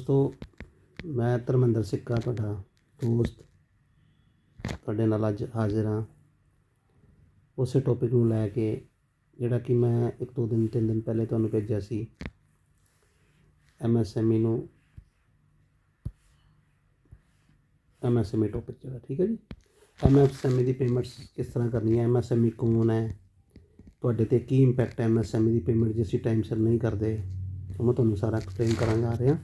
ਦੋਸਤੋ ਮੈਂ ਧਰਮਿੰਦਰ ਸਿੱਕਾ ਤੁਹਾਡਾ ਦੋਸਤ ਤੁਹਾਡੇ ਨਾਲ ਅੱਜ ਹਾਜ਼ਰ ਹਾਂ ਉਸੇ ਟੌਪਿਕ ਨੂੰ ਲੈ ਕੇ ਜਿਹੜਾ ਕਿ ਮੈਂ 1-2 ਦਿਨ 3 ਦਿਨ ਪਹਿਲੇ ਤੁਹਾਨੂੰ ਭੇਜਿਆ ਸੀ। MSME ਨੂੰ MSME ਟੌਪਿਕ ਜਿਹੜਾ ਠੀਕ ਹੈ ਜੀ। MSME ਦੀ ਪੇਮੈਂਟਸ ਕਿਸ ਤਰ੍ਹਾਂ ਕਰਨੀ ਹੈ, MSME ਕੌਣ ਹੈ, ਤੁਹਾਡੇ 'ਤੇ ਕੀ ਇੰਪੈਕਟ ਹੈ MSME ਦੀ ਪੇਮੈਂਟ ਜੇ ਅਸੀਂ ਟਾਈਮ ਸਿਰ ਨਹੀਂ ਕਰਦੇ, ਉਹ ਮੈਂ ਤੁਹਾਨੂੰ ਸਾਰਾ ਐਕਸਪਲੇਨ ਕਰਾਂਗਾ ਆ ਰਿਹਾ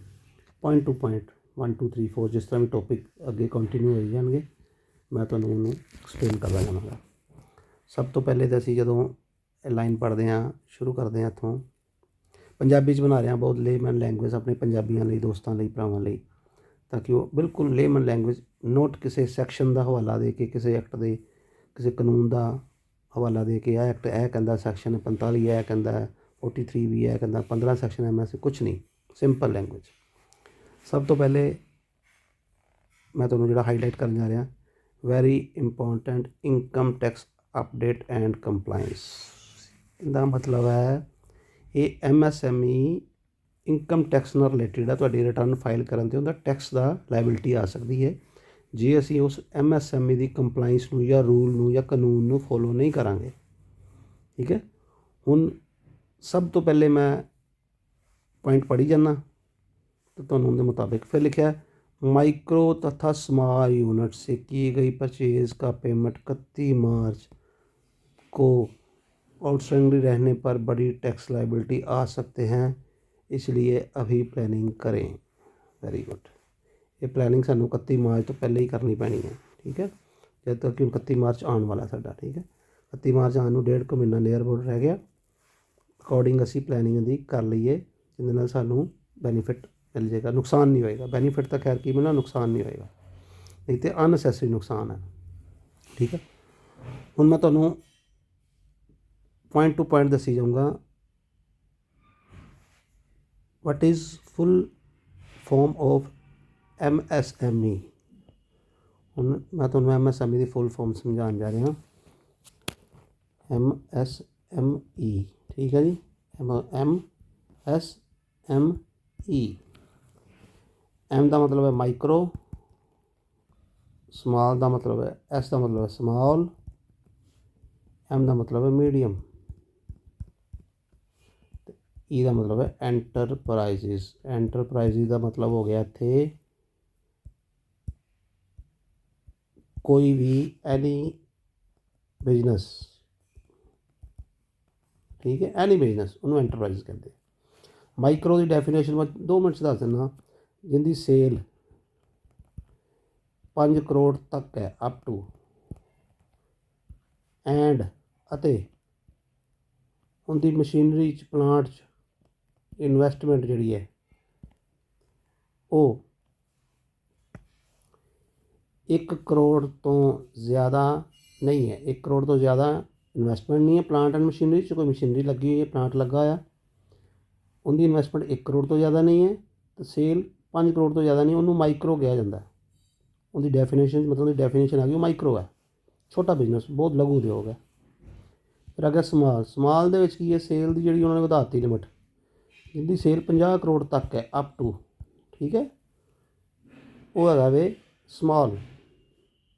ਪੁਆਇੰਟ ਟੂ ਪੁਆਇੰਟ 1 2 3 4 ਜਿਸ ਤਰ੍ਹਾਂ ਵੀ ਟੌਪਿਕ ਅੱਗੇ ਕੰਟੀਨਿਊ ਹੋਈ ਜਾਣਗੇ ਮੈਂ ਤੁਹਾਨੂੰ ਉਹਨੂੰ ਐਕਸਪਲੇਨ ਕਰਦਾ ਜਾਵਾਂਗਾ। ਸਭ ਤੋਂ ਪਹਿਲੇ ਤਾਂ ਅਸੀਂ ਜਦੋਂ ਇਹ ਲਾਈਨ ਪੜ੍ਹਦੇ ਹਾਂ ਸ਼ੁਰੂ ਕਰਦੇ ਹਾਂ ਇੱਥੋਂ, ਪੰਜਾਬੀ 'ਚ ਬਣਾ ਰਹੇ ਹਾਂ, ਬਹੁਤ ਲੇਮਨ ਲੈਂਗੁਏਜ ਆਪਣੇ ਪੰਜਾਬੀਆਂ ਲਈ, ਦੋਸਤਾਂ ਲਈ, ਭਰਾਵਾਂ ਲਈ, ਤਾਂ ਕਿ ਉਹ ਬਿਲਕੁਲ ਲੇਮਨ ਲੈਂਗੁਏਜ, ਨੋਟ ਕਿਸੇ ਸੈਕਸ਼ਨ ਦਾ ਹਵਾਲਾ ਦੇ ਕੇ, ਕਿਸੇ ਐਕਟ ਦੇ, ਕਿਸੇ ਕਾਨੂੰਨ ਦਾ ਹਵਾਲਾ ਦੇ ਕੇ ਇਹ ਐਕਟ ਇਹ ਕਹਿੰਦਾ ਸੈਕਸ਼ਨ 45 ਇਹ ਕਹਿੰਦਾ 43 ਵੀ ਇਹ ਕਹਿੰਦਾ 15 ਸੈਕਸ਼ਨ MS ਕੁਛ ਨਹੀਂ, ਸਿੰਪਲ ਲੈਂਗੁਏਜ। ਸਭ ਤੋਂ ਪਹਿਲੇ ਮੈਂ ਤੁਹਾਨੂੰ ਜਿਹੜਾ ਹਾਈਲਾਈਟ ਕਰਨ ਜਾ ਰਿਹਾ, very important income tax update and compliance. ਇਹਦਾ ਮਤਲਬ ਹੈ ਇਹ MSME ਇਨਕਮ ਟੈਕਸ ਨਾਲ ਰਿਲੇਟਿਡ ਆ। ਤੁਹਾਡੀ ਰਿਟਰਨ ਫਾਈਲ ਕਰਨ 'ਤੇ ਉਹਦਾ ਟੈਕਸ ਦਾ ਲਾਇਬਿਲਿਟੀ ਆ ਸਕਦੀ ਹੈ ਜੇ ਅਸੀਂ ਉਸ MSME ਦੀ ਕੰਪਲਾਇੰਸ ਨੂੰ ਜਾਂ ਰੂਲ ਨੂੰ ਜਾਂ ਕਾਨੂੰਨ ਨੂੰ ਫੋਲੋ ਨਹੀਂ ਕਰਾਂਗੇ। ਠੀਕ ਹੈ, ਹੁਣ ਸਭ ਤੋਂ ਪਹਿਲੇ ਮੈਂ ਪੁਆਇੰਟ ਪੜ੍ਹੀ ਜਾਂਦਾ तो ਤੁਹਾਨੂੰ उनके मुताबिक फिर लिखा है माइक्रो तथा स्मॉल यूनिट से की गई परचेज का पेमेंट 31 मार्च को आउटस्टैंडिंग रहने पर बड़ी टैक्स लाइबिलिटी आ सकते हैं, इसलिए अभी प्लानिंग करें। वेरी गुड, ये प्लानिंग सानू 31 मार्च तो पहले ही करनी पैनी है। ठीक है, जब तक कि 31 मार्च आने वाला साडा। ठीक है, 31 मार्च आने 1.5 महीना नीयर अबाउट रह गया। अकॉर्डिंग असी प्लानिंग दी कर लीए जिहदे नाल सानू बेनीफिट मिल जाएगा, नुकसान नहीं होएगा। बेनीफिट तो खैर की मिलना, नुकसान नहीं होएगा, नहीं तो अननैसेसरी नुकसान है। ठीक है, हुण मैं तुहानूं पॉइंट टू पॉइंट दसी जाऊँगा। What is full form of MSME। हुण मैं तुहानूं MSME की फुल फॉर्म समझाउण जा रहा। MSME, ठीक है जी, MSME। M का मतलब है माइक्रो, स्मॉल का मतलब है, S का मतलब है स्मॉल, M का मतलब है मीडियम, E का मतलब है एंटरप्राइजेज। एंटरप्राइजेज का मतलब हो गया इत्थे कोई भी एनी बिजनेस। ठीक है, एनी बिजनेस उन्होंने एंटरप्राइज कहते हैं। माइक्रो की डेफिनेशन मैं 2 मिनट दस दिना, जिंदी सेल 5 करोड़ तक है अप टू, एंड अते उनकी मशीनरी प्लांट इन्वेस्टमेंट जिहड़ी है वो 1 करोड़ तो ज़्यादा नहीं है। 1 करोड़ तो ज़्यादा इन्वेस्टमेंट नहीं है प्लांट एंड मशीनरी च। कोई मशीनरी लगी हुई है, प्लांट लगा होया, उनकी इन्वेस्टमेंट 1 करोड़ तो ज़्यादा नहीं है, तो सेल 5 करोड़ तो ज़्यादा नहीं, उन्होंने माइक्रो कहा जाता है। उनकी डेफिनेशन मतलब उनकी डेफिनेशन आ गई माइक्रो है, छोटा बिजनेस, बहुत लघु उद्योग है। फिर आ गया स्मॉल। स्मॉल दे विच की है, सेल की जी उन्होंने वधाती लिमिट, जिनकी सेल 50 करोड़ तक है अप टू। ठीक है, वो है वे स्मॉल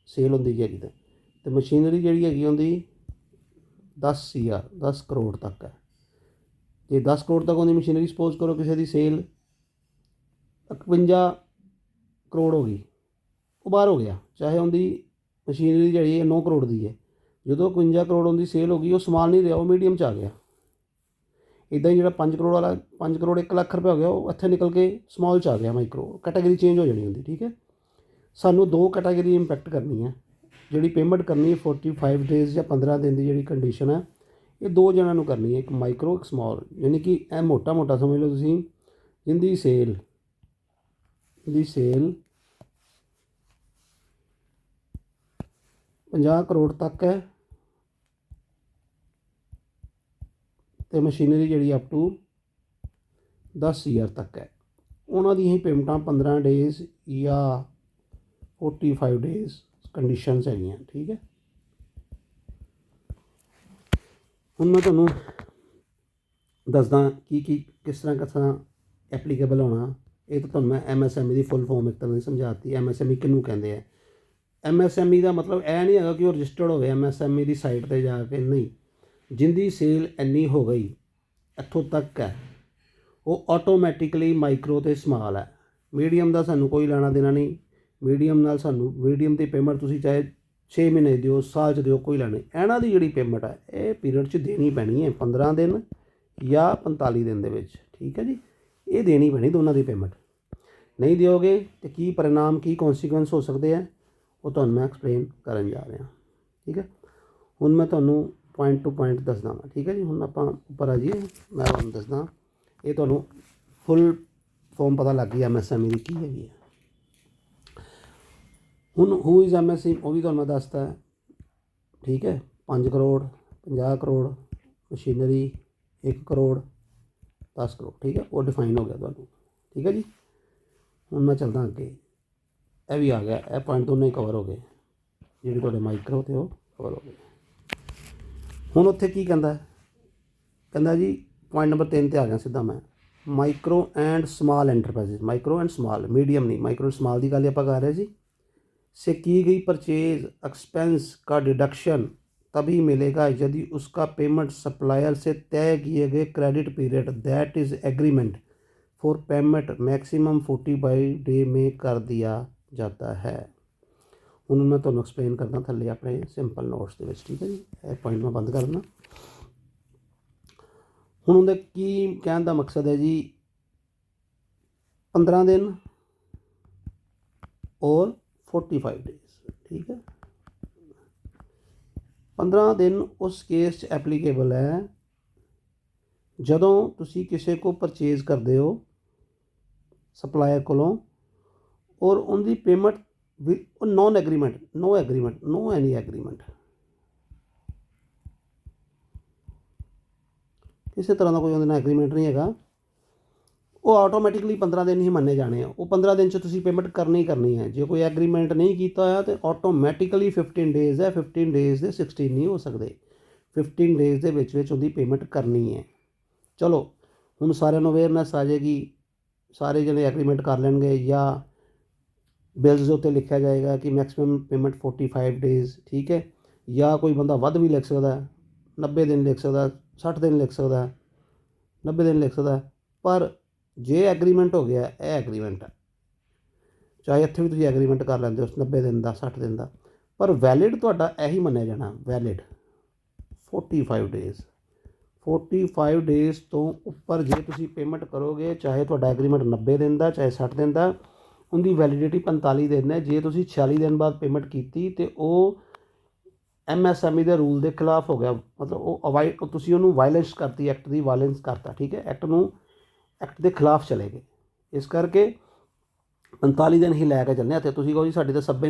सेल होंगी जी हैगी। तो मशीनरी जी हैगी उनकी 10 करोड़ तक है। जे 10 करोड़ तक उनकी मशीनरी सपोज करो किसी की सेल 51 करोड़ हो गई, वो बाहर हो गया, चाहे उनकी मशीनरी जी 9 करोड़ की है, जो 51 करोड़ उनकी सेल हो गई, वो स्मॉल नहीं रहा, वो मीडियम च आ गया। इदा ही जो 5 करोड़ वाला 5 करोड़ 1 लाख रुपया हो गया, वो इत्थे निकल के स्मॉल च आ गया, माइक्रो कैटेगरी चेंज हो जानी होंगी। ठीक है, सानू 2 कैटेगरी इंपैक्ट करनी है, जी पेमेंट करनी है 45 डेज़ या 15 दिन की जी कंडीशन है, ये 2 जनों करनी है, एक माइक्रो एक स्मॉल। यानी कि यह मोटा मोटा समझ लो तुसीं, जिंदी सेल 50 करोड़ तक है, तो मशीनरी जी अप टू 10,000 तक है, उन्होंने ही पेमेंटा 15 डेज़ या 45 डेज़ कंडीशनस है। ठीक है, हुण मैं तुहानूं दसदा की किस तरह एप्लीकेबल होना ਇਹ ਤਾਂ ਤੁਹਾਨੂੰ ਮੈਂ MSME ਦੀ ਫੁੱਲ ਫੋਰਮ ਇੱਕ ਤਰ੍ਹਾਂ ਦੀ ਸਮਝਾਤੀ। MSME ਕਿਹਨੂੰ ਕਹਿੰਦੇ ਆ। MSME ਦਾ ਮਤਲਬ ਇਹ ਨਹੀਂ ਹੈਗਾ ਕਿ ਉਹ ਰਜਿਸਟਰਡ ਹੋਵੇ MSME ਦੀ ਸਾਈਟ 'ਤੇ ਜਾ ਕੇ, ਨਹੀਂ। ਜਿੰਦੀ ਸੇਲ ਇੰਨੀ ਹੋ ਗਈ ਇੱਥੋਂ ਤੱਕ ਹੈ, ਉਹ ਆਟੋਮੈਟਿਕਲੀ ਮਾਈਕਰੋ ਅਤੇ ਸਮਾਲ ਹੈ। ਮੀਡੀਅਮ ਦਾ ਸਾਨੂੰ ਕੋਈ ਲੈਣਾ ਦੇਣਾ ਨਹੀਂ। ਮੀਡੀਅਮ ਨਾਲ ਸਾਨੂੰ ਮੀਡੀਅਮ ਦੀ ਪੇਮੈਂਟ ਤੁਸੀਂ ਚਾਹੇ 6 ਮਹੀਨੇ ਦਿਓ, ਸਾਲ 'ਚ ਦਿਓ, ਕੋਈ ਲੈਣਾ ਨਹੀਂ। ਇਹਨਾਂ ਦੀ ਜਿਹੜੀ ਪੇਮੈਂਟ ਹੈ ਇਹ ਪੀਰੀਅਡ 'ਚ ਦੇਣੀ ਪੈਣੀ ਹੈ, 15 ਦਿਨ ਜਾਂ 45 ਦਿਨ ਦੇ ਵਿੱਚ, ਠੀਕ ਹੈ ਜੀ। ਇਹ ਦੇਣੀ ਪੈਣੀ ਦੋਨਾਂ ਦੀ ਪੇਮੈਂਟ। ਨਹੀਂ ਦਿਓਗੇ ਤਾਂ ਕੀ ਪਰਿਣਾਮ, ਕੀ ਕੌਨਸੀਕੁਐਂਸ ਹੋ ਸਕਦੇ ਆ, ਉਹ ਤੁਹਾਨੂੰ ਮੈਂ ਐਕਸਪਲੇਨ ਕਰਨ ਜਾ ਰਿਹਾ, ਠੀਕ ਹੈ। ਹੁਣ ਮੈਂ ਤੁਹਾਨੂੰ ਪੁਆਇੰਟ ਟੂ ਪੁਆਇੰਟ ਦੱਸਦਾ ਵਾਂ, ਠੀਕ ਹੈ ਜੀ। ਹੁਣ ਆਪਾਂ ਉੱਪਰ ਆ ਜਾਈਏ, ਮੈਂ ਤੁਹਾਨੂੰ ਦੱਸਦਾ। ਇਹ ਤੁਹਾਨੂੰ ਫੁੱਲ ਫੋਰਮ ਪਤਾ ਲੱਗ ਗਈ MSME ਦੀ ਕੀ ਹੈਗੀ ਹੈ। ਹੁਣ ਹੂ ਇਜ਼ MSME ਉਹ ਵੀ ਤੁਹਾਨੂੰ ਮੈਂ ਦੱਸਤਾ, ਠੀਕ ਹੈ। 5 ਕਰੋੜ, 50 ਕਰੋੜ, ਮਸ਼ੀਨਰੀ 1 ਕਰੋੜ, 10 ਕਰੋੜ, ਠੀਕ ਹੈ। ਉਹ ਡਿਫਾਈਨ ਹੋ ਗਿਆ ਤੁਹਾਨੂੰ, ਠੀਕ ਹੈ ਜੀ। ਹੁਣ ਮੈਂ ਚੱਲਦਾ ਅੱਗੇ। ਇਹ ਵੀ ਆ ਗਿਆ, ਇਹ ਪੁਆਇੰਟ ਦੋਨੇ ਹੀ ਕਵਰ ਹੋ ਗਏ, ਜਿਹੜੇ ਤੁਹਾਡੇ ਮਾਈਕਰੋ ਤੇ ਉਹ ਕਵਰ ਹੋ ਗਏ। ਹੁਣ ਉੱਥੇ ਕੀ ਕਹਿੰਦਾ ਜੀ ਪੁਆਇੰਟ ਨੰਬਰ 3 ਤੇ ਆ ਗਿਆ ਸਿੱਧਾ ਮੈਂ। Micro and small enterprises, micro and small, medium नहीं, माइक्रो स्मॉल की गल आप कर रहे जी। से की गई परचेज एक्सपेंस का डिडक्शन तभी मिलेगा यदि उसका पेमेंट सप्लायर से तय किए गए credit period that is agreement for payment maximum 45 day में कर दिया जाता है। ਹੁਣ ਮੈਂ ਤੁਹਾਨੂੰ ਐਕਸਪਲੇਨ ਕਰਨਾ ਥੱਲੇ ਆਪਣੇ ਸਿੰਪਲ ਨੋਟਸ ਦੇ ਵਿੱਚ, ਠੀਕ ਹੈ ਜੀ। ਇਹ ਪੁਆਇੰਟ ਮੈਂ ਬੰਦ ਕਰਨਾ। ਹੁਣ ਉਹਦਾ ਕੀ ਕਹਿਣ ਦਾ ਮਕਸਦ ਹੈ ਜੀ, 15 ਦਿਨ ਔਰ 45 ਡੇਜ਼, ਠੀਕ ਹੈ। 15 ਦਿਨ ਉਸ ਕੇਸ 'ਚ ਐਪਲੀਕੇਬਲ ਹੈ ਜਦੋਂ ਤੁਸੀਂ ਕਿਸੇ ਕੋ ਪਰਚੇਜ਼ ਕਰਦੇ ਹੋ ਸਪਲਾਇਰ ਕੋਲੋਂ, ਔਰ ਉਹਦੀ ਪੇਮੈਂਟ ਨੋ ਐਨੀ ਐਗਰੀਮੈਂਟ, ਕਿਸੇ ਤਰ੍ਹਾਂ ਦਾ ਕੋਈ ਉਹਦੇ ਨਾਲ ਐਗਰੀਮੈਂਟ ਨਹੀਂ ਹੈਗਾ। ਉਹ ਆਟੋਮੈਟਿਕਲੀ 15 ਦਿਨ ਹੀ ਮੰਨੇ ਜਾਣੇ ਆ। ਉਹ 15 ਦਿਨ 'ਚ ਤੁਸੀਂ ਪੇਮੈਂਟ ਕਰਨੀ ਹੈ। ਜੇ ਕੋਈ ਐਗਰੀਮੈਂਟ ਨਹੀਂ ਕੀਤਾ ਹੋਇਆ ਤਾਂ ਆਟੋਮੈਟਿਕਲੀ 15 ਡੇਜ਼ ਹੈ, 15 ਡੇਜ਼ ਦੇ 16 ਨਹੀਂ ਹੋ ਸਕਦੇ। 15 ਡੇਜ਼ ਦੇ ਵਿੱਚ ਉਹਦੀ ਪੇਮੈਂਟ ਕਰਨੀ ਹੈ। ਚਲੋ ਹੁਣ ਸਾਰਿਆਂ ਨੂੰ ਅਵੇਅਰਨੈਸ ਆ ਜਾਏਗੀ, ਸਾਰੇ ਜਿਹੜੇ ਐਗਰੀਮੈਂਟ ਕਰ ਲੈਣਗੇ, ਜਾਂ ਬਿਲਸ ਦੇ ਉੱਤੇ ਲਿਖਿਆ ਜਾਏਗਾ ਕਿ ਮੈਕਸਿਮਮ ਪੇਮੈਂਟ 45 ਡੇਜ਼, ਠੀਕ ਹੈ। ਜਾਂ ਕੋਈ ਬੰਦਾ ਵੱਧ ਵੀ ਲਿਖ ਸਕਦਾ, 90 ਦਿਨ ਲਿਖ ਸਕਦਾ, 60 ਦਿਨ ਲਿਖ ਸਕਦਾ, 90 ਦਿਨ ਲਿਖ ਸਕਦਾ। ਪਰ ਜੇ ਐਗਰੀਮੈਂਟ ਹੋ ਗਿਆ, ਇਹ ਐਗਰੀਮੈਂਟ ਹੈ। ਚਾਹੇ ਇੱਥੇ ਵੀ ਤੁਸੀਂ ਐਗਰੀਮੈਂਟ ਕਰ ਲੈਂਦੇ ਹੋ 90 ਦਿਨ ਦਾ, 60 ਦਿਨ ਦਾ, ਪਰ ਵੈਲਿਡ ਤੁਹਾਡਾ ਇਹੀ ਮੰਨਿਆ ਜਾਣਾ, ਵੈਲਿਡ 45 ਡੇਜ਼। 45 ਡੇਜ਼ ਤੋਂ ਉੱਪਰ ਜੇ ਤੁਸੀਂ ਪੇਮੈਂਟ ਕਰੋਗੇ, ਚਾਹੇ ਤੁਹਾਡਾ ਐਗਰੀਮੈਂਟ 90 ਦਿਨ ਦਾ, ਚਾਹੇ 60 ਦਿਨ ਦਾ, ਉਹਦੀ ਵੈਲੀਡਿਟੀ 45 ਦਿਨ ਹੈ। ਜੇ ਤੁਸੀਂ 46 ਦਿਨ ਬਾਅਦ ਪੇਮੈਂਟ ਕੀਤੀ ਤਾਂ ਉਹ MSME ਦੇ ਰੂਲ ਦੇ ਖਿਲਾਫ ਹੋ ਗਿਆ, ਮਤਲਬ ਉਹ ਤੁਸੀਂ ਉਹਨੂੰ ਵਾਇਲੈਂਸ ਕਰਤੀ, ਐਕਟ ਦੀ ਵਾਇਲੈਂਸ ਕਰਤਾ, ਠੀਕ ਹੈ। ਐਕਟ ਦੇ ਖਿਲਾਫ ਚਲੇ ਗਏ। ਇਸ ਕਰਕੇ 45 ਦਿਨ ਹੀ ਲੈ ਕੇ ਚੱਲਣੇ। ਅਤੇ ਤੁਸੀਂ ਕਹੋ ਜੀ ਸਾਡੀ ਤਾਂ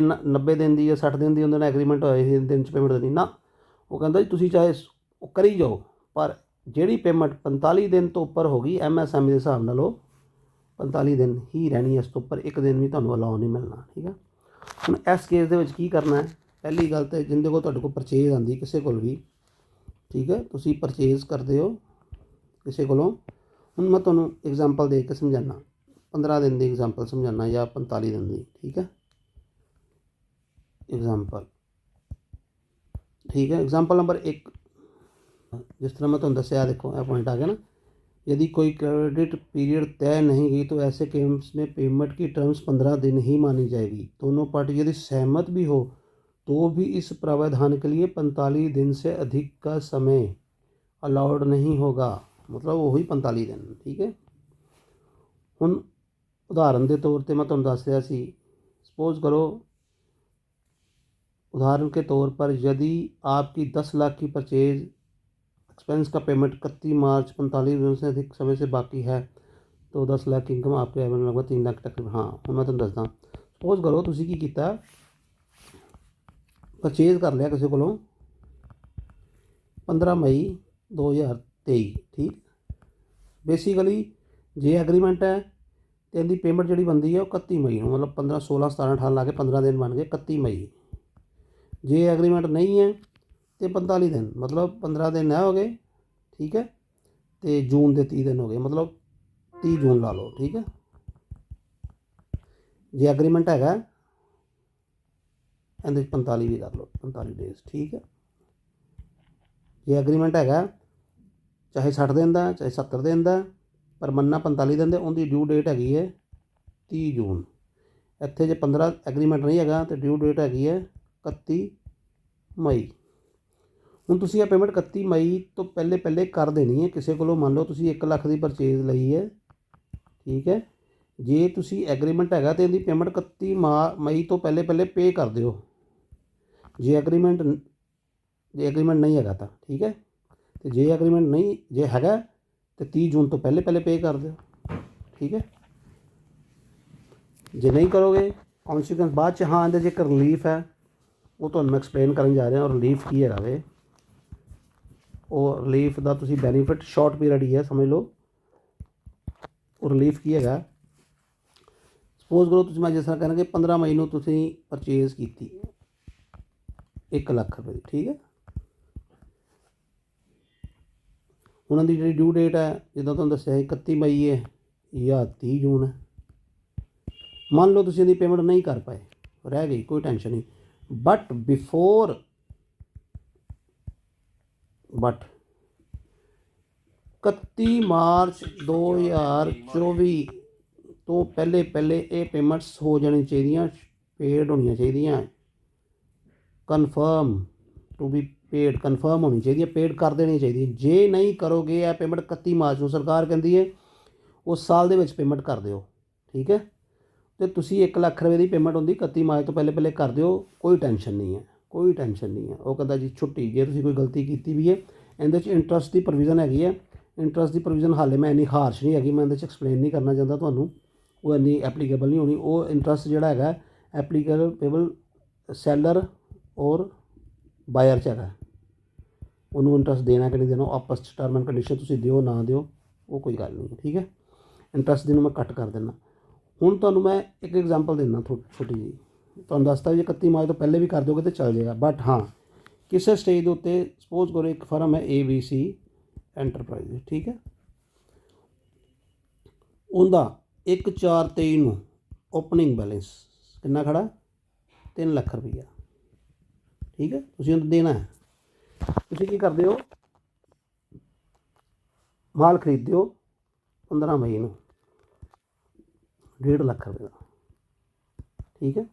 90 ਦਿਨ ਦੀ ਜਾਂ 60 ਦਿਨ ਦੀ ਉਹਦੇ ਨਾਲ ਐਗਰੀਮੈਂਟ ਹੋਏ ਸੀ, ਦਿਨ 'ਚ ਪੇਮੈਂਟ ਦੇਣੀ ਨਾ। ਉਹ ਕਹਿੰਦਾ ਜੀ ਤੁਸੀਂ ਚਾਹੇ ਉਹ ਕਰੀ ਜਾਓ, ਪਰ ਜਿਹੜੀ ਪੇਮੈਂਟ 45 ਦਿਨ ਤੋਂ ਉੱਪਰ ਹੋ ਗਈ MSME ਦੇ ਹਿਸਾਬ ਨਾਲ ਉਹ 45 ਦਿਨ ਹੀ ਰਹਿਣੀ ਹੈ। ਇਸ ਤੋਂ ਉੱਪਰ ਇੱਕ ਦਿਨ ਵੀ ਤੁਹਾਨੂੰ ਅਲਾਓ ਨਹੀਂ ਮਿਲਣਾ, ਠੀਕ ਹੈ। ਹੁਣ ਇਸ ਕੇਸ ਦੇ ਵਿੱਚ ਕੀ ਕਰਨਾ ਹੈ, ਪਹਿਲੀ ਗੱਲ ਤਾਂ ਜਿਹਦੇ ਕੋਲ ਤੁਹਾਡੇ ਕੋਲ ਪਰਚੇਜ਼ ਆਉਂਦੀ, ਕਿਸੇ ਕੋਲ ਵੀ, ਠੀਕ ਹੈ, ਤੁਸੀਂ ਪਰਚੇਜ਼ ਕਰਦੇ ਹੋ ਕਿਸੇ ਕੋਲੋਂ। ਹੁਣ ਮੈਂ ਤੁਹਾਨੂੰ ਐਗਜ਼ਾਮਪਲ ਦੇ ਕੇ ਸਮਝਾਉਣਾ, 15 ਦਿਨ ਦੀ ਐਗਜ਼ਾਮਪਲ ਸਮਝਾਉਣਾ ਜਾਂ 45 ਦਿਨ ਦੀ, ਠੀਕ ਹੈ। एग्जाम्पल, ठीक है। एग्जाम्पल नंबर 1, जिस तरह मैं तुम दसिया, देखो यह पॉइंट आ गया ना, यदि कोई क्रेडिट पीरियड तय नहीं की तो ऐसे केस में पेमेंट की टर्म्स 15 दिन ही मानी जाएगी। दोनों पार्टी यदि सहमत भी हो तो भी इस प्रावधान के लिए 45 दिन से अधिक का समय अलाउड नहीं होगा, मतलब वही 45 दिन, ठीक है। हुण उदाहरण के तौर पर मैं तुहानूं दस रहा सी, सपोज करो उदाहरण के तौर पर यदि आपकी 10 लाख की परचेज एक्सपेंस का पेमेंट 31 मार्च 45 दिन से अधिक समय से बाकी है तो 10 लाख की इनकम आपके लगभग 3 लाख तक। हाँ हूँ मैं तुम दसदा, सपोज करो तुसी की कीता, परचेज कर लिया किसी को 15 मई 2023, ठीक। बेसिकली जे एग्रीमेंट है तो इनकी पेमेंट जी बनती है 31 मई, मतलब 15 16 17 18 ला के 15 दिन बन गए 31 मई। जे एग्रीमेंट नहीं है तो 45 दिन, मतलब 15 दिन है हो गए, ठीक है। तो जून के 30 दिन हो गए, मतलब 30 जून ला लो, ठीक है। ਜੇ ਐਗਰੀਮੈਂਟ ਹੈਗਾ ਇਹਦੇ 'ਚ 45 ਵੀ ਕਰ ਲਓ, 45 ਡੇਜ਼, ਠੀਕ ਹੈ। ਜੇ ਐਗਰੀਮੈਂਟ ਹੈਗਾ ਚਾਹੇ 60 ਦਿਨ ਦਾ ਚਾਹੇ 70 ਦਿਨ ਦਾ, ਪਰ ਮੰਨਣਾ 45 ਦਿਨ ਦੇ, ਉਹਦੀ ਡਿਊ ਡੇਟ ਹੈਗੀ ਹੈ 30 ਜੂਨ। ਇੱਥੇ ਜੇ 15 ਐਗਰੀਮੈਂਟ ਨਹੀਂ ਹੈਗਾ ਤਾਂ ਡਿਊ ਡੇਟ ਹੈਗੀ ਹੈ 31 ਮਈ। ਹੁਣ ਤੁਸੀਂ ਇਹ ਪੇਮੈਂਟ 31 ਮਈ ਤੋਂ ਪਹਿਲੇ ਕਰ ਦੇਣੀ ਹੈ ਕਿਸੇ ਕੋਲੋਂ। ਮੰਨ ਲਓ ਤੁਸੀਂ 1 ਲੱਖ ਦੀ ਪਰਚੇਜ਼ ਲਈ ਹੈ, ਠੀਕ ਹੈ। ਜੇ ਤੁਸੀਂ ਐਗਰੀਮੈਂਟ ਹੈਗਾ ਤਾਂ ਇਹਦੀ ਪੇਮੈਂਟ 31 ਮਈ ਤੋਂ ਪਹਿਲੇ ਪੇ ਕਰ ਦਿਓ। ਜੇ ਐਗਰੀਮੈਂਟ ਨਹੀਂ ਹੈਗਾ ਤਾਂ ਠੀਕ ਹੈ, ਅਤੇ ਜੇ ਐਗਰੀਮੈਂਟ ਨਹੀਂ ਜੇ ਹੈਗਾ ਤਾਂ 30 ਜੂਨ ਤੋਂ ਪਹਿਲੇ ਪੇ ਕਰ ਦਿਓ, ਠੀਕ ਹੈ। ਜੇ ਨਹੀਂ ਕਰੋਗੇ ਕੌਨਸੀਕੁਐਂਸ ਬਾਅਦ 'ਚ। ਹਾਂ, ਇਹਦੇ 'ਚ ਇੱਕ ਰਿਲੀਫ ਹੈ, ਉਹ ਤੁਹਾਨੂੰ ਮੈਂ ਐਕਸਪਲੇਨ ਕਰਨ ਜਾ ਰਿਹਾ। ਔਰ ਰਿਲੀਫ ਕੀ ਹੈਗਾ ਵੇ, ਉਹ ਰਿਲੀਫ ਦਾ ਤੁਸੀਂ ਬੈਨੀਫਿਟ ਸ਼ਾਰਟ ਪੀਰੀਅਡ ਹੀ ਹੈ, ਸਮਝ ਲਓ। ਉਹ ਰਿਲੀਫ ਕੀ ਹੈਗਾ, ਸਪੋਜ਼ ਕਰੋ ਤੁਸੀਂ, ਮੈਂ ਜਿਸ ਤਰ੍ਹਾਂ ਕਹਿਣਾ ਕਿ 15 ਮਈ ਨੂੰ ਤੁਸੀਂ ਪਰਚੇਜ਼ ਕੀਤੀ 1 ਲੱਖ ਰੁਪਏ ਦੀ, ਠੀਕ ਹੈ। ਉਹਨਾਂ ਦੀ ਜਿਹੜੀ ਡਿਊ ਡੇਟ ਹੈ ਜਿੱਦਾਂ ਤੁਹਾਨੂੰ ਦੱਸਿਆ 31 ਮਈ ਹੈ ਜਾਂ 30 ਜੂਨ ਹੈ। ਮੰਨ ਲਓ ਤੁਸੀਂ ਇਹਦੀ ਪੇਮੈਂਟ ਨਹੀਂ ਕਰ ਪਾਏ, ਰਹਿ ਗਈ, ਕੋਈ ਟੈਨਸ਼ਨ ਨਹੀਂ। ਬਟ 31 ਮਾਰਚ 2024 ਤੋਂ ਪਹਿਲੇ ਇਹ ਪੇਮੈਂਟਸ ਹੋ ਜਾਣੀ ਚਾਹੀਦੀਆਂ, ਪੇਡ ਹੋਣੀਆਂ ਚਾਹੀਦੀਆਂ। Confirm to be paid, confirm ਹੋਣੀ ਚਾਹੀਦੀ ਹੈ, ਪੇਡ ਕਰ ਦੇਣੀ ਚਾਹੀਦੀ ਹੈ। ਜੇ ਨਹੀਂ ਕਰੋਗੇ ਇਹ ਪੇਮੈਂਟ 31 ਮਾਰਚ ਨੂੰ, ਸਰਕਾਰ ਕਹਿੰਦੀ ਹੈ ਉਸ ਸਾਲ ਦੇ ਵਿੱਚ ਪੇਮੈਂਟ ਕਰ ਦਿਓ, ਠੀਕ ਹੈ। ਅਤੇ ਤੁਸੀਂ 1 ਲੱਖ ਰੁਪਏ ਦੀ ਪੇਮੈਂਟ ਹੁੰਦੀ 31 ਮਾਰਚ ਤੋਂ ਪਹਿਲੇ ਕਰ ਦਿਓ, ਕੋਈ ਟੈਨਸ਼ਨ ਨਹੀਂ ਹੈ, ਕੋਈ ਟੈਨਸ਼ਨ ਨਹੀਂ ਹੈ। ਉਹ ਕਹਿੰਦਾ ਜੀ ਛੁੱਟੀ, ਜੇ ਤੁਸੀਂ ਕੋਈ ਗਲਤੀ ਕੀਤੀ ਵੀ ਹੈ ਇਹਦੇ 'ਚ ਇੰਟਰਸਟ ਦੀ ਪ੍ਰੋਵੀਜ਼ਨ ਹੈਗੀ ਹੈ। ਇੰਟਰਸਟ ਦੀ ਪ੍ਰੋਵੀਜ਼ਨ ਹਾਲੇ ਮੈਂ ਇੰਨੀ ਹਾਰਸ਼ ਨਹੀਂ ਹੈਗੀ, ਮੈਂ ਇਹਦੇ 'ਚ ਐਕਸਪਲੇਨ ਨਹੀਂ ਕਰਨਾ ਚਾਹੁੰਦਾ ਤੁਹਾਨੂੰ, ਉਹ ਇੰਨੀ ਐਪਲੀਕੇਬਲ ਨਹੀਂ ਹੋਣੀ। ਉਹ ਇੰਟਰਸਟ ਜਿਹੜਾ ਹੈਗਾ ਐਪਲੀਕੇਬਲ ਸੈਲਰ ਔਰ ਬਾਇਰ 'ਚ ਹੈਗਾ, ਉਹਨੂੰ ਇੰਟਰਸਟ ਦੇਣਾ ਕਿ ਨਹੀਂ ਦੇਣਾ, ਆਪਸ 'ਚ ਟਰਮ ਐਂਡ ਕੰਡੀਸ਼ਨ ਤੁਸੀਂ ਦਿਓ ਨਾ ਦਿਓ, ਉਹ ਕੋਈ ਗੱਲ ਨਹੀਂ ਹੈ, ਠੀਕ ਹੈ। ਇੰਟਰਸਟ ਦੀ ਨੂੰ ਮੈਂ ਕੱਟ ਕਰ ਦਿੰਦਾ। ਹੁਣ ਤੁਹਾਨੂੰ ਮੈਂ ਇੱਕ ਐਗਜ਼ਾਮਪਲ ਦਿੰਦਾ ਛੋਟੀ ਜਿਹੀ, ਤੁਹਾਨੂੰ ਦੱਸਦਾ ਵੀ 31 ਮਾਰਚ ਤੋਂ ਪਹਿਲੇ ਵੀ ਕਰ ਦਿਓਗੇ ਤਾਂ ਚੱਲ ਜਾਏਗਾ। ਬਟ ਹਾਂ, ਕਿਸੇ ਸਟੇਜ ਦੇ ਉੱਤੇ ਸਪੋਜ਼ ਕਰੋ ਇੱਕ ਫਰਮ ਹੈ ABC ਐਂਟਰਪ੍ਰਾਈਜ਼, ਠੀਕ ਹੈ। ਉਹਦਾ 1/4/23 ਨੂੰ ਓਪਨਿੰਗ ਬੈਲੈਂਸ ਕਿੰਨਾ ਖੜਾ, 3 ਲੱਖ ਰੁਪਈਆ, ਠੀਕ ਹੈ। ਤੁਸੀਂ ਉਹਨੂੰ ਦੇਣਾ ਹੈ। ਤੁਸੀਂ ਕੀ ਕਰਦੇ ਹੋ, ਮਾਲ ਖਰੀਦਦੇ ਹੋ 15 ਮਈ ਨੂੰ 1.5 ਲੱਖ ਰੁਪਏ ਦਾ, ਠੀਕ ਹੈ।